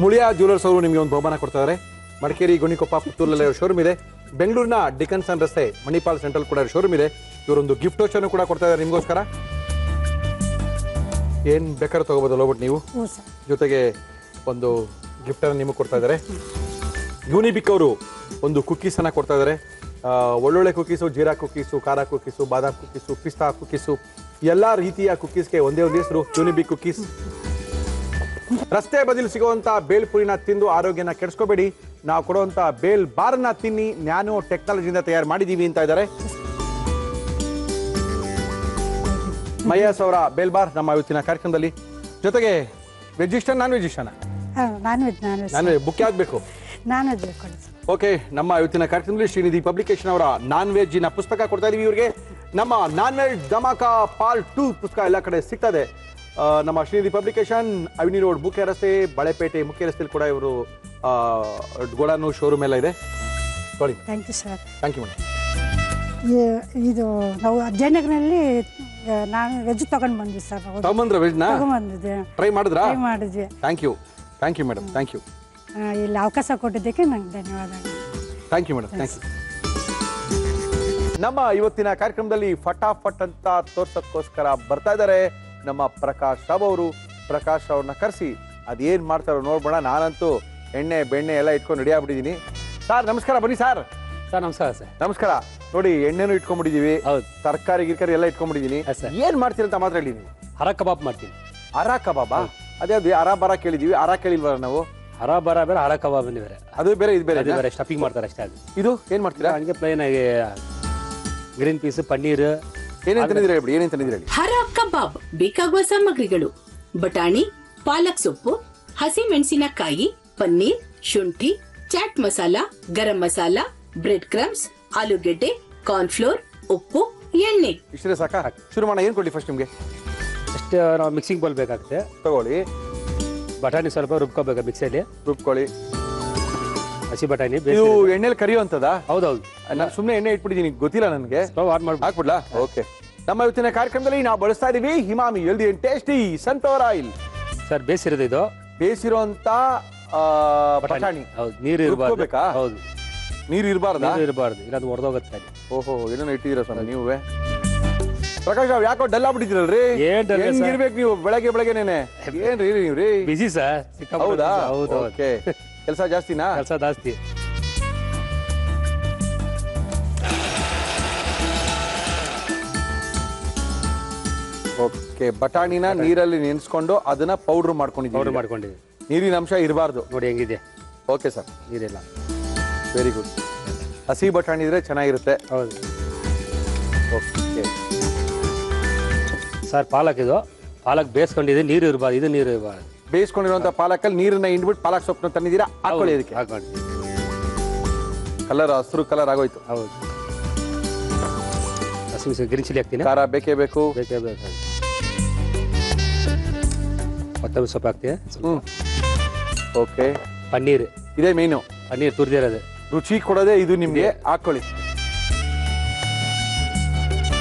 ಮುಳಿಯಾ ಜ್ಯುವೆಲರ್ಸ್ ಅವರು ನಿಮಗೆ ಒಂದು ಬಹುಮಾನ ಕೊಡ್ತಾ ಇದ್ದಾರೆ. ಮಡಿಕೇರಿ, ಗೋಣಿಕೊಪ್ಪ, ಪುತ್ತೂರಲ್ಲಿ ಶೋರೂಮ್ ಇದೆ. ಬೆಂಗಳೂರಿನ ಡಿಕನ್ಸನ್ ರಸ್ತೆ ಮಣಿಪಾಲ್ ಸೆಂಟ್ರಲ್ ಕೂಡ ಶೋರೂಮ್ ಇದೆ. ಇವರೊಂದು ಗಿಫ್ಟ್ ವೋಚರ್ ಕೂಡ ಕೊಡ್ತಾ ಇದ್ದಾರೆ ನಿಮಗೋಸ್ಕರ. ಏನ್ ಬೇಕಾದ್ರೂ ತಗೋಬೋದಲ್ಲ ಹೋಗ್ಬಿಟ್ಟು ನೀವು. ಜೊತೆಗೆ ಒಂದು ಗಿಫ್ಟ್ ಅನ್ನು ನಿಮಗೆ ಕೊಡ್ತಾ ಇದ್ದಾರೆ. ಯೂನಿಬಿಕ್ ಅವರು ಒಂದು ಕುಕ್ಕೀಸ್ ಅನ್ನ ಕೊಡ್ತಾ ಇದ್ದಾರೆ. ಒಳ್ಳೊಳ್ಳೆ ಕುಕ್ಕೀಸು, ಜೀರಾ ಕುಕ್ಕೀಸು, ಖಾರ ಕುಕ್ಕೀಸು, ಬಾದಾಮ್ ಕುಕ್ಕೀಸು, ಪಿಸ್ತಾ ಕುಕ್ಕೀಸು, ಎಲ್ಲಾ ರೀತಿಯ ಕುಕ್ಕೀಸ್ಗೆ ಒಂದೇ ಒಂದು ಹೆಸರು, ಯೂನಿಬಿಕ್ ಕುಕ್ಕೀಸ್. ರಸ್ತೆ ಬದಿಲು ಸಿಗುವಂತ ಬೇಲ್ಪುರಿನ ತಿಂದು ಆರೋಗ್ಯನ ಕೆಡಿಸ್ಕೋಬೇಡಿ. ನಾವು ಕೊಡುವಂತ ಬೇಲ್ ಬಾರ್ನ ತಿನ್ನಿ, ನ್ಯಾನೋ ಟೆಕ್ನಾಲಜಿಯಿಂದ ತಯಾರು ಮಾಡಿದೀವಿ ಅಂತ ಇದ್ದಾರೆ. ಮಯ್ಯಸ್ ಅವರ ಬೇಲ್ಬಾರ್ ನಮ್ಮ ಇವತ್ತಿನ ಕಾರ್ಯಕ್ರಮದಲ್ಲಿ. ಜೊತೆಗೆ ವೆಜ್ ಇಷ್ಟ ನಾನ್ ವೆಜ್ ಇಷ್ಟನಾ? Non veg non veg non veg book ಆಗಬೇಕು. ನಾನ್ ವೆಜ್ ಕೊಡಿ ಸರ್. ಓಕೆ, ನಮ್ಮ ಇವತ್ತಿನ ಕಾರ್ಯಕ್ರಮದಲ್ಲಿ ಶ್ರೀನಿಧಿ ಪಬ್ಲಿಕೇಶನ್ ಅವರ ನಾನ್ ವೆಜ್ಜಿನ ಪುಸ್ತಕ ಕೊಡ್ತಾ ಇದೀವಿ ಇವ್ರಿಗೆ. ನಮ್ಮ ನಾನ್ ವೆಜ್ ಧಮಾಕ ಪಾರ್ಟ್ 2 ಪುಸ್ತಕ ಎಲ್ಲ ಕಡೆ ಸಿಗ್ತದೆ. ನಮ್ಮ ಶ್ರೀನಿಧಿ ಪಬ್ಲಿಕೇಶನ್ ಅವಿನಿ ರೋಡ್ ಮುಖ್ಯ ರಸ್ತೆ, ಬಳೆಪೇಟೆ ಮುಖ್ಯ ರಸ್ತೆಯಲ್ಲಿ ಕೂಡ ಇವರು ಗೋಡಾನು ಶೋರೂಮ್ ಎಲ್ಲ ಇದೆ. ನೋಡಿ, thank you sir. Thank you madam. ಇದು ನಾವು ಜಯನಗರನಲ್ಲಿ ನಾನ್ ವೆಜ್ ತಗೊಂಡ್ ಬಂದ್ವಿ ಸರ್. ತಗೊಂಡ್ರ ವೆಜ್ನ ತಗೊಂಡ್ಬಂದಿದ್ದೆ, ಟ್ರೈ ಮಾಡಿದ್ರಾ? ಟ್ರೈ ಮಾಡಿದ್ವಿ. Thank you madam, thank you. ಇಲ್ಲಿ ಅವಕಾಶ ಕೊಟ್ಟಿದ್ದಕ್ಕೆ ನಂಗೆ ಧನ್ಯವಾದಗಳು. Thank you madam, thank you. ನಮ್ಮ ಇವತ್ತಿನ ಕಾರ್ಯಕ್ರಮದಲ್ಲಿ ಫಟಾಫಟ್ ಅಂತ ತೋರ್ಸೋಕ್ಕೋಸ್ಕರ ಬರ್ತಾ ಇದ್ದಾರೆ ನಮ್ಮ ಪ್ರಕಾಶ್ ರಾವ್ ಅವರು. ಪ್ರಕಾಶ್ ಅವ್ರನ್ನ ಕರೆಸಿ ಅದೇನ್ ಮಾಡ್ತಾರೋ ನೋಡ್ಬೋಣ. ನಾನಂತೂ ಎಣ್ಣೆ ಬೆಣ್ಣೆ ಎಲ್ಲ ಇಟ್ಕೊಂಡು ರೆಡಿ ಆಗ್ಬಿಟ್ಟಿದ್ದೀನಿ. ಸರ್ ನಮಸ್ಕಾರ, ಬನ್ನಿ ಸರ್. ಸರ್ ನಮಸ್ಕಾರ ಸರ್. ನಮಸ್ಕಾರ. ನೋಡಿ, ಎಣ್ಣೆನೂ ಇಟ್ಕೊಂಡ್ಬಿಟ್ಟಿದೀವಿ, ಹೌದು. ತರಕಾರಿ ಗಿರ್ಕಾರಿ ಎಲ್ಲ ಇಟ್ಕೊಂಡ್ಬಿಟ್ಟಿದ್ದೀನಿ. ಸರ್. ಏನ್ ಮಾಡ್ತೀರಂತ ಮಾತ್ರ ಹೇಳಿ ನೀವು. ಹರ ಕಬಾಬ್ ಮಾಡ್ತೀನಿ. ಅರಾ ಕಬಾಬಾ? ಅದೇ ಅದು ಅರಾ ಬರ ಕೇಳಿದೀವಿ, ಅರಾ ಕೇಳಿಲ್ವ ನಾವು? ಹರ ಬರ ಬೇರೆ, ಹರ ಕಬಾಬ್ ಬೇರೆ. ಅದು ಬೇರೆ, ಇದು ಬೇರೆ. ಅದು ಬೇರೆ ಸ್ಟಫಿಂಗ್ ಮಾಡ್ತಾರೆ ಅಷ್ಟೇ. ಅದು ಇದು ಏನ್ ಮಾಡ್ತೀರಾ? ಹಂಗೆ ಪ್ಲೇನ್ ಆಗಿ ಗ್ರೀನ್ ಪೀಸ್, ಪನ್ನೀರ್. ಏನೇನ್ ತಂದಿದ್ದೀರಾ ಹೇಳಿ, ಏನೇನ್ ತಂದಿದ್ದೀರಾ ಹೇಳಿ. ಹರ ಕಬಾಬ್ ಬೇಕಾಗುವ ಸಾಮಗ್ರಿಗಳು: ಬಟಾಣಿ, ಪಾಲಕ್ ಸೊಪ್ಪು, ಹಸಿ ಮೆಣಸಿನಕಾಯಿ, ಪನ್ನೀರ್, ಶುಂಠಿ, chat masala, garam masala, bread crumbs, ಆಲೂಗೆಡ್ಡೆ, ಕಾರ್ನ್ಫ್ಲೋರ್, ಉಪ್ಪು, ಎಣ್ಣೆ. ಇಷ್ಟೇ ಸಾಕಾ? ಶುರು ಮಾಡೋಣ. ಏನ್ ಕೊಡ್ಲಿ ಫಸ್ಟ್ ನಿಮ್ಗೆ? ಅಷ್ಟೇ, ನಾವು ಮಿಕ್ಸಿಂಗ್ ಬೌಲ್ ಬೇಕಾಗುತ್ತೆ. ತಗೊಳ್ಳಿ. ಬಟಾಣಿ ಸ್ವಲ್ಪ ರುಬ್ಕೋಬೇಕು ಮಿಕ್ಸಿಯಲ್ಲಿ. ರುಬ್ಕೊಳ್ಳಿ. ಹಸಿ ಬಟಾಣಿ ಇದು ಎಣ್ಣೆಲಿ ಕರಿಯುವಂತದ? ಹೌದೌದು. ನಾನು ಸುಮ್ಮನೆ ಎಣ್ಣೆ ಇಟ್ಬಿಟ್ಟಿದ್ದೀನಿ, ಗೊತ್ತಿಲ್ಲ ನನಗೆ. ಸ್ಟವ್ ಆನ್ ಮಾಡಿ ಹಾಕ್ಬಿಡ್ಲಾ? ಓಕೆ. ನಮ್ಮ ಇವತ್ತಿನ ಕಾರ್ಯಕ್ರಮದಲ್ಲಿ ನಾವು ಬಳಸ್ತಾ ಇದೀವಿ Emami healthy and tasty sunflower oil. Sir ಬೇಸಿರೋದು ಇದು. ಬೇಸಿರೋಂತ ಬಟಾಣಿ. ಹೌದು, ನೀರು ಇರಬಾರ್ದು. ರುಬ್ಕೋಬೇಕಾ? ಹೌದು, ನೀರು ಇರಬಾರ್ದಾ? ನೀರು ಇರಬಾರ್ದು, ಇಲ್ಲ ಅದು ಹೊಡೆದೋಗುತ್ತೆ. ಓಹೋ, ಏನೋ ಇಟ್ಟಿದ್ದೀರಾ ಸರ್ ನೀವೇ. ಪ್ರಕಾಶ್ ರಾವ್ ಯಾಕೋ ಡಲ್ ಆಗ್ಬಿಟ್ಟಿದ್ರಲ್ರಿ? ಏನ್ dull ಸರ್? ಹೆಂಗಿರ್ಬೇಕು ನೀವು ಬೆಳಗ್ಗೆನೇನೆ? ಏನ್ರಿ ನೀವ್ರಿ? ಬಿಸಿ ಸರ್. ಹೌದಾ? ಹೌದು. ಓಕೆ. ಕೆಲಸ ಜಾಸ್ತಿನಾ? ಕೆಲಸ ಜಾಸ್ತಿ. ಓಕೆ. ಬಟಾಣಿನ ನೀರಲ್ಲಿ ನೆನೆಸ್ಕೊಂಡು ಅದನ್ನ ಪೌಡರ್ ಮಾಡ್ಕೊಂಡಿದ್ದೀವಿ. ಮಾಡ್ಕೊಂಡಿದ್ದೀವಿ. ನೀರಿನ ಅಂಶ ಇರಬಾರ್ದು. ನೋಡಿ ಹೆಂಗಿದೆ. Okay sir. ನೀರಿಲ್ಲ. Very good. ಹಸಿ ಬಟಾಣಿ ಇದ್ರೆ ಚೆನ್ನಾಗಿರುತ್ತೆ. ಹೌದು ಓಕೆ ಸರ್. ಪಾಲಕ್ ಇದು. ಪಾಲಕ್ ಬೇಯಿಸ್ಕೊಂಡಿದೆ, ನೀರು ಇರಬಾರ್ದು. ಇದು ನೀರು ಇರಬಾರ್ದು. ಬೇಯಿಸ್ಕೊಂಡಿರುವಂತ ಪಾಲಕಲ್ಲಿ ನೀರನ್ನ ಹಿಂಡ್ಬಿಟ್ಟು ಪಾಲಕ್ ಸೊಪ್ಪನ್ನ ತಂದಿದ್ದೀರಾ, ಹಾಕೊಳ್ಳಿ. ಅದಕ್ಕೆ ಹಾಕೊಂಡು ಕಲರ್ ಹಸಿರು ಕಲರ್ ಆಗೋಯ್ತು. ಹೌದು. ಹಸಿ ಗ್ರೀನ್ ಚಿಲ್ಲಿ ಹಾಕ್ತೀನಿ. ಖಾರ ಬೇಕೇ ಬೇಕು. ಬೇಕೇ ಬೇಕು. ಕೊತ್ತಂಬರಿ ಸೊಪ್ಪು ಹಾಕ್ತೀನಿ. ಓಕೆ. ಪನ್ನೀರ್. ಇದೇ ಮೇನು. ಪನ್ನೀರ್ ತುರಿದಿರೋದು. ರುಚಿ ಕೊಡೋದೇ ಇದು ನಿಮ್ಗೆ. ಹಾಕೊಳ್ಳಿ.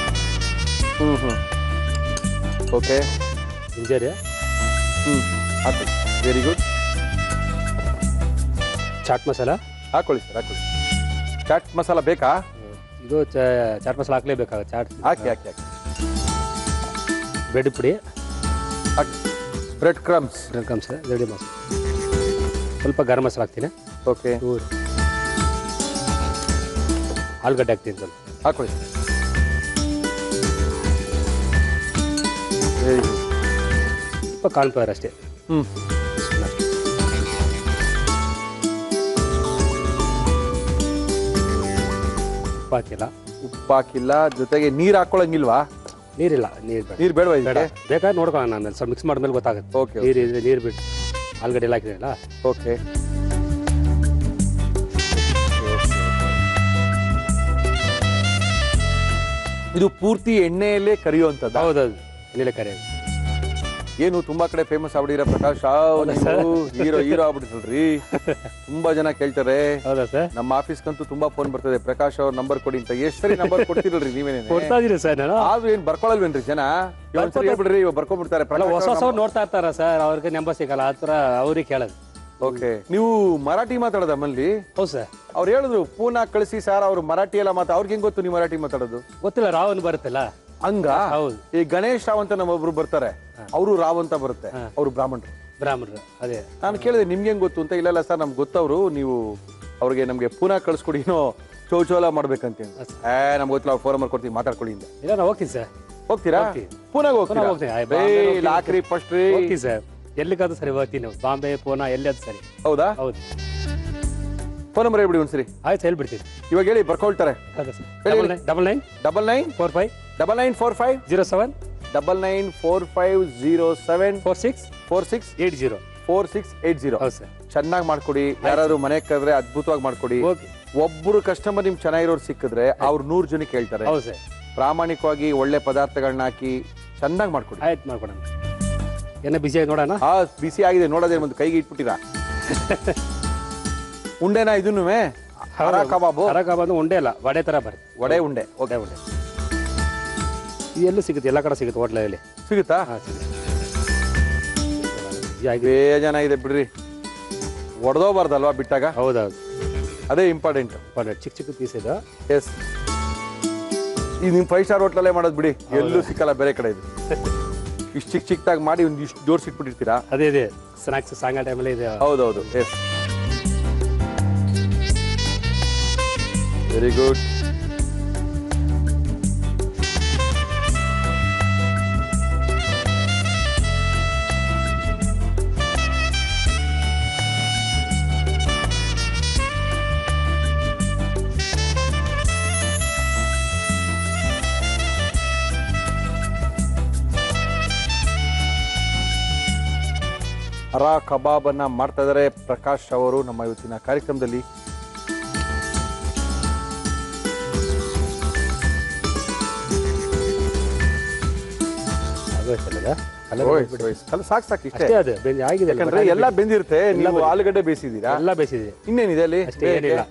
ಓಕೆ. ಜಿಂಜರ್. ಹಾಕೊಳ್ಳಿ. Very good. ಚಾಟ್ ಮಸಾಲ ಹಾಕೊಳ್ಳಿ ಸರ್, ಹಾಕೊಳ್ಳಿ. ಚಾಟ್ ಮಸಾಲ ಬೇಕಾ? ಇದು ಚಾಟ್ ಮಸಾಲ ಹಾಕ್ಲೇಬೇಕಾಗುತ್ತೆ. ಚಾಟ್ ಹಾಕಿ ಹಾಕಿ ಹಾಕಿ. ಬ್ರೆಡ್ ಪುಡಿ, bread crumbs, bread crumbs, ready masala, ಸ್ವಲ್ಪ ಗರಂ ಮಸಾಲ ಹಾಕ್ತೀನಿ. ಓಕೆ. ಆಲೂಗಡ್ಡೆ ಹಾಕ್ತೀನಿ ಸ್ವಲ್ಪ. ಹಾಕೊಳ್ಳಿ. Very good. ಸ್ವಲ್ಪ ಕಾರ್ನ್ಫ್ಲವರ್ ಅಷ್ಟೇ. ಉಪ್ಪು ಹಾಕಿಲ್ಲ. ಉಪ್ಪು ಹಾಕಿಲ್ಲ. ಜೊತೆಗೆ ನೀರು ಹಾಕೊಳ್ಳಂಗಿಲ್ವಾ? ನೀರಿಲ್ಲ. ನೀರು ಬೇಡ. ನೀರು ಬೇಡವಾ? ಬೇಡ. ಬೇಕಾದ್ರೆ ನೋಡ್ಕೊಳ್ಳೋಣ, ನಾನು ಸ್ವಲ್ಪ ಮಿಕ್ಸ್ ಮಾಡಿದ್ಮೇಲೆ ಗೊತ್ತಾಗುತ್ತೆ. ಓಕೆ. ನೀರು ಇದ್ರೆ ನೀರು ಬಿಟ್ಟು ಆಲೂಗಡ್ಡೆ ಎಲ್ಲ ಹಾಕಿದ್ರಲ್ಲ. ಓಕೆ. ಇದು ಪೂರ್ತಿ ಎಣ್ಣೆಯಲ್ಲೇ ಕರಿಯುವಂಥದ್ದು? ಹೌದೌದು, ಎಣ್ಣೆಲೆ ಕರಿಯೋದು. ಏನು ತುಂಬಾ ಕಡೆ ಫೇಮಸ್ ಆಗ್ಬಿಟ್ಟಿರ ಪ್ರಕಾಶ್ ರಾವ್, ಹೀರೋ ಆಗ್ಬಿಟ್ಟಿಲ್ರಿ. ತುಂಬಾ ಜನ ಕೇಳ್ತಾರೆ. ಹೌದಾ ಸರ್? ನಮ್ಮ ಆಫೀಸ್ಗಂತೂ ತುಂಬಾ ಫೋನ್ ಬರ್ತದೆ, ಪ್ರಕಾಶ್ ಅವ್ರ ನಂಬರ್ ಕೊಡಿ ಅಂತ. ಎಷ್ಟು ಸರಿ ನಂಬರ್ ಕೊಡ್ತಿರಲ್ರಿ ನೀವೇನೇ? ಕೊಡ್ತಾ ಇದೀರಿ ಸರ್ ನಾನು. ಆದ್ರೂ ಏನ್ ಬರ್ಕೊಳಲ್ವೇನ್ರಿ ಜನ? ಹೇಳ್ಬಿಡ್ರಿ, ಬರ್ಕೊಂಡ್ಬಿಡ್ತಾರೆ. ಹೊಸ ಹೊಸ ನೋಡ್ತಾ ಇರ್ತಾರ ಸರ್, ಅವ್ರಿಗೆ ನಂಬರ್ ಸಿಗಲ್ಲ, ಆ ಥರ ಅವ್ರಿಗೆ ಕೇಳೋದು. ಓಕೆ. ನೀವು ಮರಾಠಿ ಮಾತಾಡೋದ ಮಲ್ಲಿ? ಹೌದು ಸರ್. ಅವ್ರು ಹೇಳಿದ್ರು ಪೂನಾ ಕಳಿಸಿ ಸರ್, ಅವ್ರು ಮರಾಠಿ ಎಲ್ಲ ಅವ್ರಿಗೆ ಹೆಂಗ್ ಗೊತ್ತು ನೀವು ಮರಾಠಿ ಮಾತಾಡೋದು? ಗೊತ್ತಿಲ್ಲ, ರಾವನ್ ಬರುತ್ತಲ್ಲ ಹಂಗ. ಹೌದು. ಈ ಗಣೇಶ್ ರಾವ್ ಅಂತ ನಮ್ಮೊಬ್ರು ಬರ್ತಾರೆ, ಅವರು ರಾವ್ ಅಂತ ಬರುತ್ತೆ, ಅವರು ಬ್ರಾಹ್ಮಣರು. ಬ್ರಾಹ್ಮಣರು. ಅದೇ ನಾನು ಕೇಳಿದೆ ನಿಮ್ಗೆ ಹೆಂಗ್ ಗೊತ್ತು ಅಂತ. ಇಲ್ಲ ಸರ್ ನಮ್ಗೆ ಗೊತ್ತವ್ರು, ನೀವು ಅವ್ರಿಗೆ ನಮ್ಗೆ ಪೂನಾ ಕಳ್ಸ್ಕೊಡಿ, ಏನೋ ಚೌಚೋಲ ಮಾಡ್ಬೇಕಂತ. ನಮ್ಗೆ ಗೊತ್ತಿಲ್ಲ, ಅವ್ರು ಫೋನ್ ನಂಬರ್ ಕೊಡ್ತೀವಿ, ಮಾತಾಡ್ಕೊಳ್ಳಿ ಇಂದ. ಇಲ್ಲ, ನಾನು ಹೋಗ್ತೀನಿ ಸರ್. ಹೋಗ್ತೀರಾ? ಪೂನಾಗ ಹೋಗ್ತೀನಿ. ಹೋಗ್ತೀನಿ ಫಸ್ಟ್ ಹೋಗ್ತೀನಿ ಸರ್. ಎಲ್ಲಿಗಾದ್ರೂ ಸರಿ ಹೋಗ್ತೀನಿ. ಬಾಂಬೆ, ಪೂನಾ, ಎಲ್ಲಿಯಾದ್ರೂ ಸರಿ. ಹೌದಾ? ಹೌದು. ಫೋನ್ ನಂಬರ್ ಹೇಳ್ಬಿಡಿ ಒಂದ್ಸರಿ. ಆಯ್ತು, ಹೇಳ್ಬಿಡ್ತೀನಿ. ಇವಾಗ ಹೇಳಿ, ಬರ್ಕೊಳ್ತಾರೆ. ಹೌದಾ ಸರ್? 99 99 45 9945 07 994507 4680 4680 ಹೌದು ಸರ್. ಚೆನ್ನಾಗಿ ಮಾಡ್ಕೊಡಿ. ಯಾರಾದ್ರು ಮನೆ ಕರೆದ್ರೆ ಅದ್ಭುತವಾಗಿ ಮಾಡ್ಕೊಡಿ. ಓಕೆ. ಒಬ್ಬರು ಕಸ್ಟಮರ್ ನಿಮ್ ಚೆನ್ನಾಗಿರೋರು ಸಿಕ್ಕಿದ್ರೆ ಅವ್ರು 100 ಜನಕ್ಕೆ ಹೇಳ್ತಾರೆ. ಹೌದು ಸರ್. ಪ್ರಾಮಾಣಿಕವಾಗಿ ಒಳ್ಳೆ ಪದಾರ್ಥಗಳನ್ನ ಹಾಕಿ ಚೆನ್ನಾಗಿ ಮಾಡ್ಕೊಡಿ. ಆಯ್ತು ಮಾಡ್ಕೊಡೋಣ. ಏನ ಬಿಸಿ ಆಗಿ ನೋಡೋಣ. ಬಿಸಿ ಆಗಿದೆ, ನೋಡೋದೇ ಒಂದು ಕೈಗೆ ಇಟ್ಬಿಟ್ಟಿರಾ. ಉಂಡೆನಾ ಇದನ್ನು? ಕಬಾಬು ಖಾರ ಕಬಾಬ್ ಉಂಡೆ ಅಲ್ಲ, ವಡೆ ತರ ಬರುತ್ತೆ. ವಡೆ ಉಂಡೆ. ಓಕೆ. ಉಂಡೆ ಎಲ್ಲೂ ಸಿಗುತ್ತೆ, ಎಲ್ಲ ಕಡೆ ಸಿಗುತ್ತೆ ಹೋಟ್ಲಲ್ಲಿ. ಸಿಗುತ್ತಾ? ಬೇಜಾನಾಗಿದೆ ಬಿಡ್ರಿ, ಒಡೆದೋಬಾರ್ದಲ್ವಾ ಬಿಟ್ಟಾಗ. ಹೌದೌದು, ಅದೇ ಇಂಪಾರ್ಟೆಂಟ್. ಚಿಕ್ಕ ಚಿಕ್ಕ ಪೀಸ್ ಇದು. ಎಸ್, ಇದು ನಿಮ್ 5 ಸ್ಟಾರ್ ಹೋಟ್ಲಲ್ಲೇ ಮಾಡೋದು ಬಿಡಿ, ಎಲ್ಲೂ ಸಿಕ್ಕಲ್ಲ ಬೇರೆ ಕಡೆ. ಇದು ಇಷ್ಟು ಚಿಕ್ಕದಾಗಿ ಮಾಡಿ ಒಂದು ಇಷ್ಟು ಜೋಡಿಸಿಟ್ಬಿಟ್ಟಿರ್ತೀರಾ. ಅದೇ ಸ್ನಾಕ್ಸ್ ಸಾಯಂಕಾಲ ಟೈಮಲ್ಲಿ ಇದೆ. ಹೌದೌದು. Yes, very good. ಅರ ಕಬಾಬನ್ನು ಮಾಡ್ತಾ ಇದ್ದಾರೆ ಪ್ರಕಾಶ್ ಅವರು ನಮ್ಮ ಇವತ್ತಿನ ಕಾರ್ಯಕ್ರಮದಲ್ಲಿ. ಸಾಕು ಇಷ್ಟೇ ಆಗಿದೆ, ಯಾಕಂದ್ರೆ ಎಲ್ಲ ಬೆಂದಿರುತ್ತೆ. ನೀವು ಆಲೂಗಡ್ಡೆ ಬೇಯಿಸಿದ್ದೀರಾ? ಎಲ್ಲ ಬೇಯಿಸಿದೆ. ಇನ್ನೇನಿದೆ ಅಲ್ಲಿ? ಏನಿಲ್ಲ,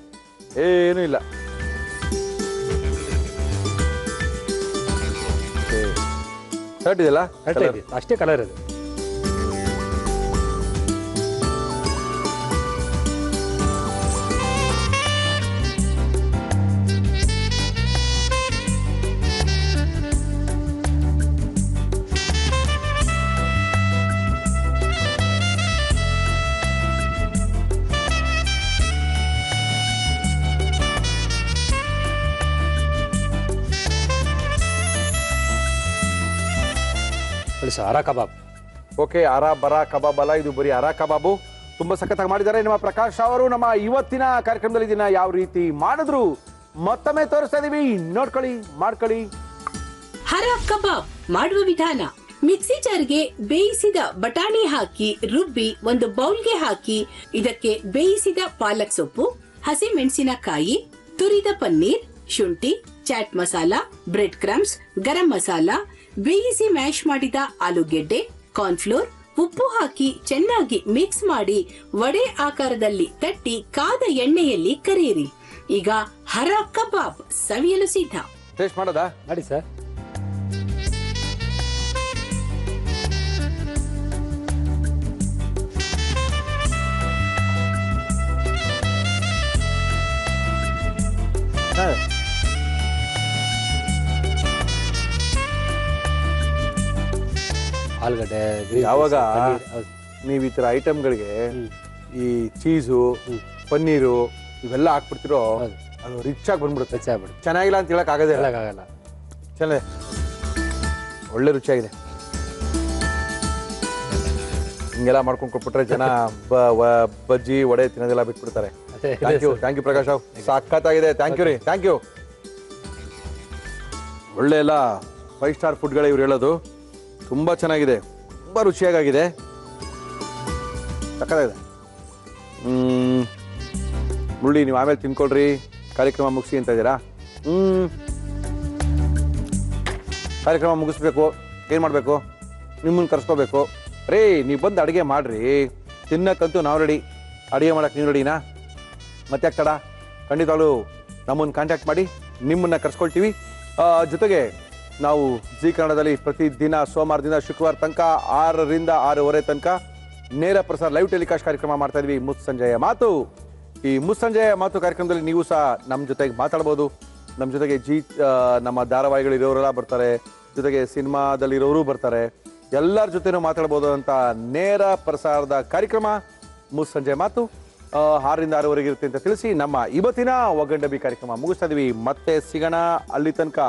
ಏನೂ ಇಲ್ಲ. ಕರೆಕ್ಟ್ ಇದೆಯಲ್ಲ? ಅಷ್ಟೇ ಕಲರ್ ಅದು. ಅರ ಕಬಾಬ್. ಓಕೆ, ಅರ ಬರ ಕಬಾಬ್ ಅಲ್ಲ, ಇದು ಬರೀ ಅರ ಕಬಾಬು. ತುಂಬಾ ಸಖತ್ತಾಗಿ ಮಾಡಿದ್ದಾರೆ ನಮ್ಮ ಪ್ರಕಾಶ್ ಅವರು. ನಮ್ಮ ಇವತ್ತಿನ ಕಾರ್ಯಕ್ರಮದಲ್ಲಿ ಇದನ್ನ ಯಾವ ರೀತಿ ಮಾಡಿದ್ರು ಮತ್ತೊಮ್ಮೆ ತೋರಿಸ್ತಾ ಇದೀವಿ, ನೋಡ್ಕೊಳ್ಳಿ, ಮಾಡ್ಕೊಳ್ಳಿ. ಹರ ಕಬಾಬ್ ಮಾಡುವ ವಿಧಾನ: ಮಿಕ್ಸಿ ಜಾರ್ಗೆ ಬೇಯಿಸಿದ ಬಟಾಣಿ ಹಾಕಿ ರುಬ್ಬಿ ಒಂದು ಬೌಲ್ಗೆ ಹಾಕಿ ಇದಕ್ಕೆ ಬೇಯಿಸಿದ ಪಾಲಕ್ ಸೊಪ್ಪು, ಹಸಿ ಮೆಣಸಿನಕಾಯಿ, ತುರಿದ ಪನ್ನೀರ್, ಶುಂಠಿ, chat masala, bread crumbs, garam masala, ಬೇಯಿಸಿ ಮ್ಯಾಶ್ ಮಾಡಿದ ಆಲೂಗೆಡ್ಡೆ, ಕಾರ್ನ್ಫ್ಲೋರ್, ಉಪ್ಪು ಹಾಕಿ ಚೆನ್ನಾಗಿ ಮಿಕ್ಸ್ ಮಾಡಿ ವಡೆ ಆಕಾರದಲ್ಲಿ ತಟ್ಟಿ ಕಾದ ಎಣ್ಣೆಯಲ್ಲಿ ಕರಿಯಿರಿ. ಈಗ ಹರ ಕಬಾಬ್ ಸವಿಯಲು ಸಿದ್ಧ. ಟೇಸ್ಟ್ ಮಾಡೋದಾ? ಮಾಡಿ ಸರ್. ಆಲೂಗಡ್ಡೆ ಯಾವಾಗ ನೀವು ಈ ತರ ಐಟಮ್ಗಳಿಗೆ ಈ ಚೀಸು, ಪನ್ನೀರು ಇವೆಲ್ಲ ಹಾಕ್ಬಿಡ್ತಿರೋ ಅದು ರಿಚ್ ಆಗಿ ಬಂದ್ಬಿಡುತ್ತೆ. ಚೆನ್ನಾಗಿಲ್ಲ ಅಂತ ಹೇಳಕ್ ಆಗಲ್ಲ. ಚೆನ್ನಾಗಿದೆ, ಒಳ್ಳೆ ರುಚಿಯಾಗಿದೆ. ಹಿಂಗೆಲ್ಲ ಮಾಡ್ಕೊಂಡು ಕೊಟ್ಬಿಟ್ರೆ ಜನ ಬಜ್ಜಿ ವಡೆ ತಿನ್ನೋದೆಲ್ಲ ಬಿಟ್ಬಿಡ್ತಾರೆ. ಥ್ಯಾಂಕ್ ಯು ಪ್ರಕಾಶ್ ರಾವ್, ಸಖತ್ತಾಗಿದೆ. ಥ್ಯಾಂಕ್ ಯು ರೀ, ಥ್ಯಾಂಕ್ ಯು. ಒಳ್ಳೆ ಎಲ್ಲ 5 ಸ್ಟಾರ್ ಫುಡ್ಗಳೇ ಇವ್ರು ಹೇಳೋದು. ತುಂಬ ಚೆನ್ನಾಗಿದೆ, ತುಂಬ ರುಚಿಯಾಗಿದೆ, ಸಖತ್ತಾಗಿದೆ. ಮುಳ್ಳಿ, ನೀವು ಆಮೇಲೆ ತಿನ್ಕೊಳ್ರಿ, ಕಾರ್ಯಕ್ರಮ ಮುಗಿಸಿ ಅಂತ ಇದ್ದೀರಾ? ಕಾರ್ಯಕ್ರಮ ಮುಗಿಸ್ಬೇಕು, ಏನು ಮಾಡಬೇಕು? ನಿಮ್ಮನ್ನು ಕರ್ಸ್ಕೋಬೇಕು. ರೇ, ನೀವು ಬಂದು ಅಡುಗೆ ಮಾಡಿರಿ, ತಿನ್ನಕ್ಕಂತೂ ನಾವು ರೆಡಿ. ಅಡುಗೆ ಮಾಡೋಕ್ಕೆ ನೀವು ರೆಡಿನಾ? ಮತ್ತೆ ಯಾಕೆ ತಡ? ಖಂಡಿತವಾಗ್ಲೂ ನಮ್ಮನ್ನು ಕಾಂಟ್ಯಾಕ್ಟ್ ಮಾಡಿ, ನಿಮ್ಮನ್ನು ಕರ್ಸ್ಕೊಳ್ತೀವಿ. ಜೊತೆಗೆ ನಾವು ಜಿ ಕನ್ನಡದಲ್ಲಿ ಪ್ರತಿದಿನ ಸೋಮವಾರದಿಂದ ಶುಕ್ರವಾರ ತನಕ 6ರಿಂದ 6:30 ತನಕ ನೇರ ಪ್ರಸಾರ ಲೈವ್ ಟೆಲಿಕಾಸ್ಟ್ ಕಾರ್ಯಕ್ರಮ ಮಾಡ್ತಾ ಇದ್ವಿ, ಮುಸ್ಸಂಜೆಯ ಮಾತು. ಈ ಮುಸ್ಸಂಜೆಯ ಮಾತು ಕಾರ್ಯಕ್ರಮದಲ್ಲಿ ನೀವು ಸಹ ನಮ್ಮ ಜೊತೆಗೆ ಮಾತಾಡ್ಬೋದು. ನಮ್ಮ ಜೊತೆಗೆ ನಮ್ಮ ಧಾರಾವಾಹಿಗಳಿರೋರೆಲ್ಲ ಬರ್ತಾರೆ, ಜೊತೆಗೆ ಸಿನಿಮಾದಲ್ಲಿರೋರು ಬರ್ತಾರೆ, ಎಲ್ಲರ ಜೊತೆನೂ ಮಾತಾಡ್ಬೋದು ಅಂತ ನೇರ ಪ್ರಸಾರದ ಕಾರ್ಯಕ್ರಮ ಮುಸ್ಸಂಜೆ ಮಾತು 6ರಿಂದ 6:30 ಇರುತ್ತೆ ಅಂತ ತಿಳಿಸಿ ನಮ್ಮ ಇವತ್ತಿನ ಒಗ್ಗಂಡಬಿ ಕಾರ್ಯಕ್ರಮ ಮುಗಿಸ್ತಾ ಇದೀವಿ. ಮತ್ತೆ ಸಿಗೋಣ, ಅಲ್ಲಿ ತನಕ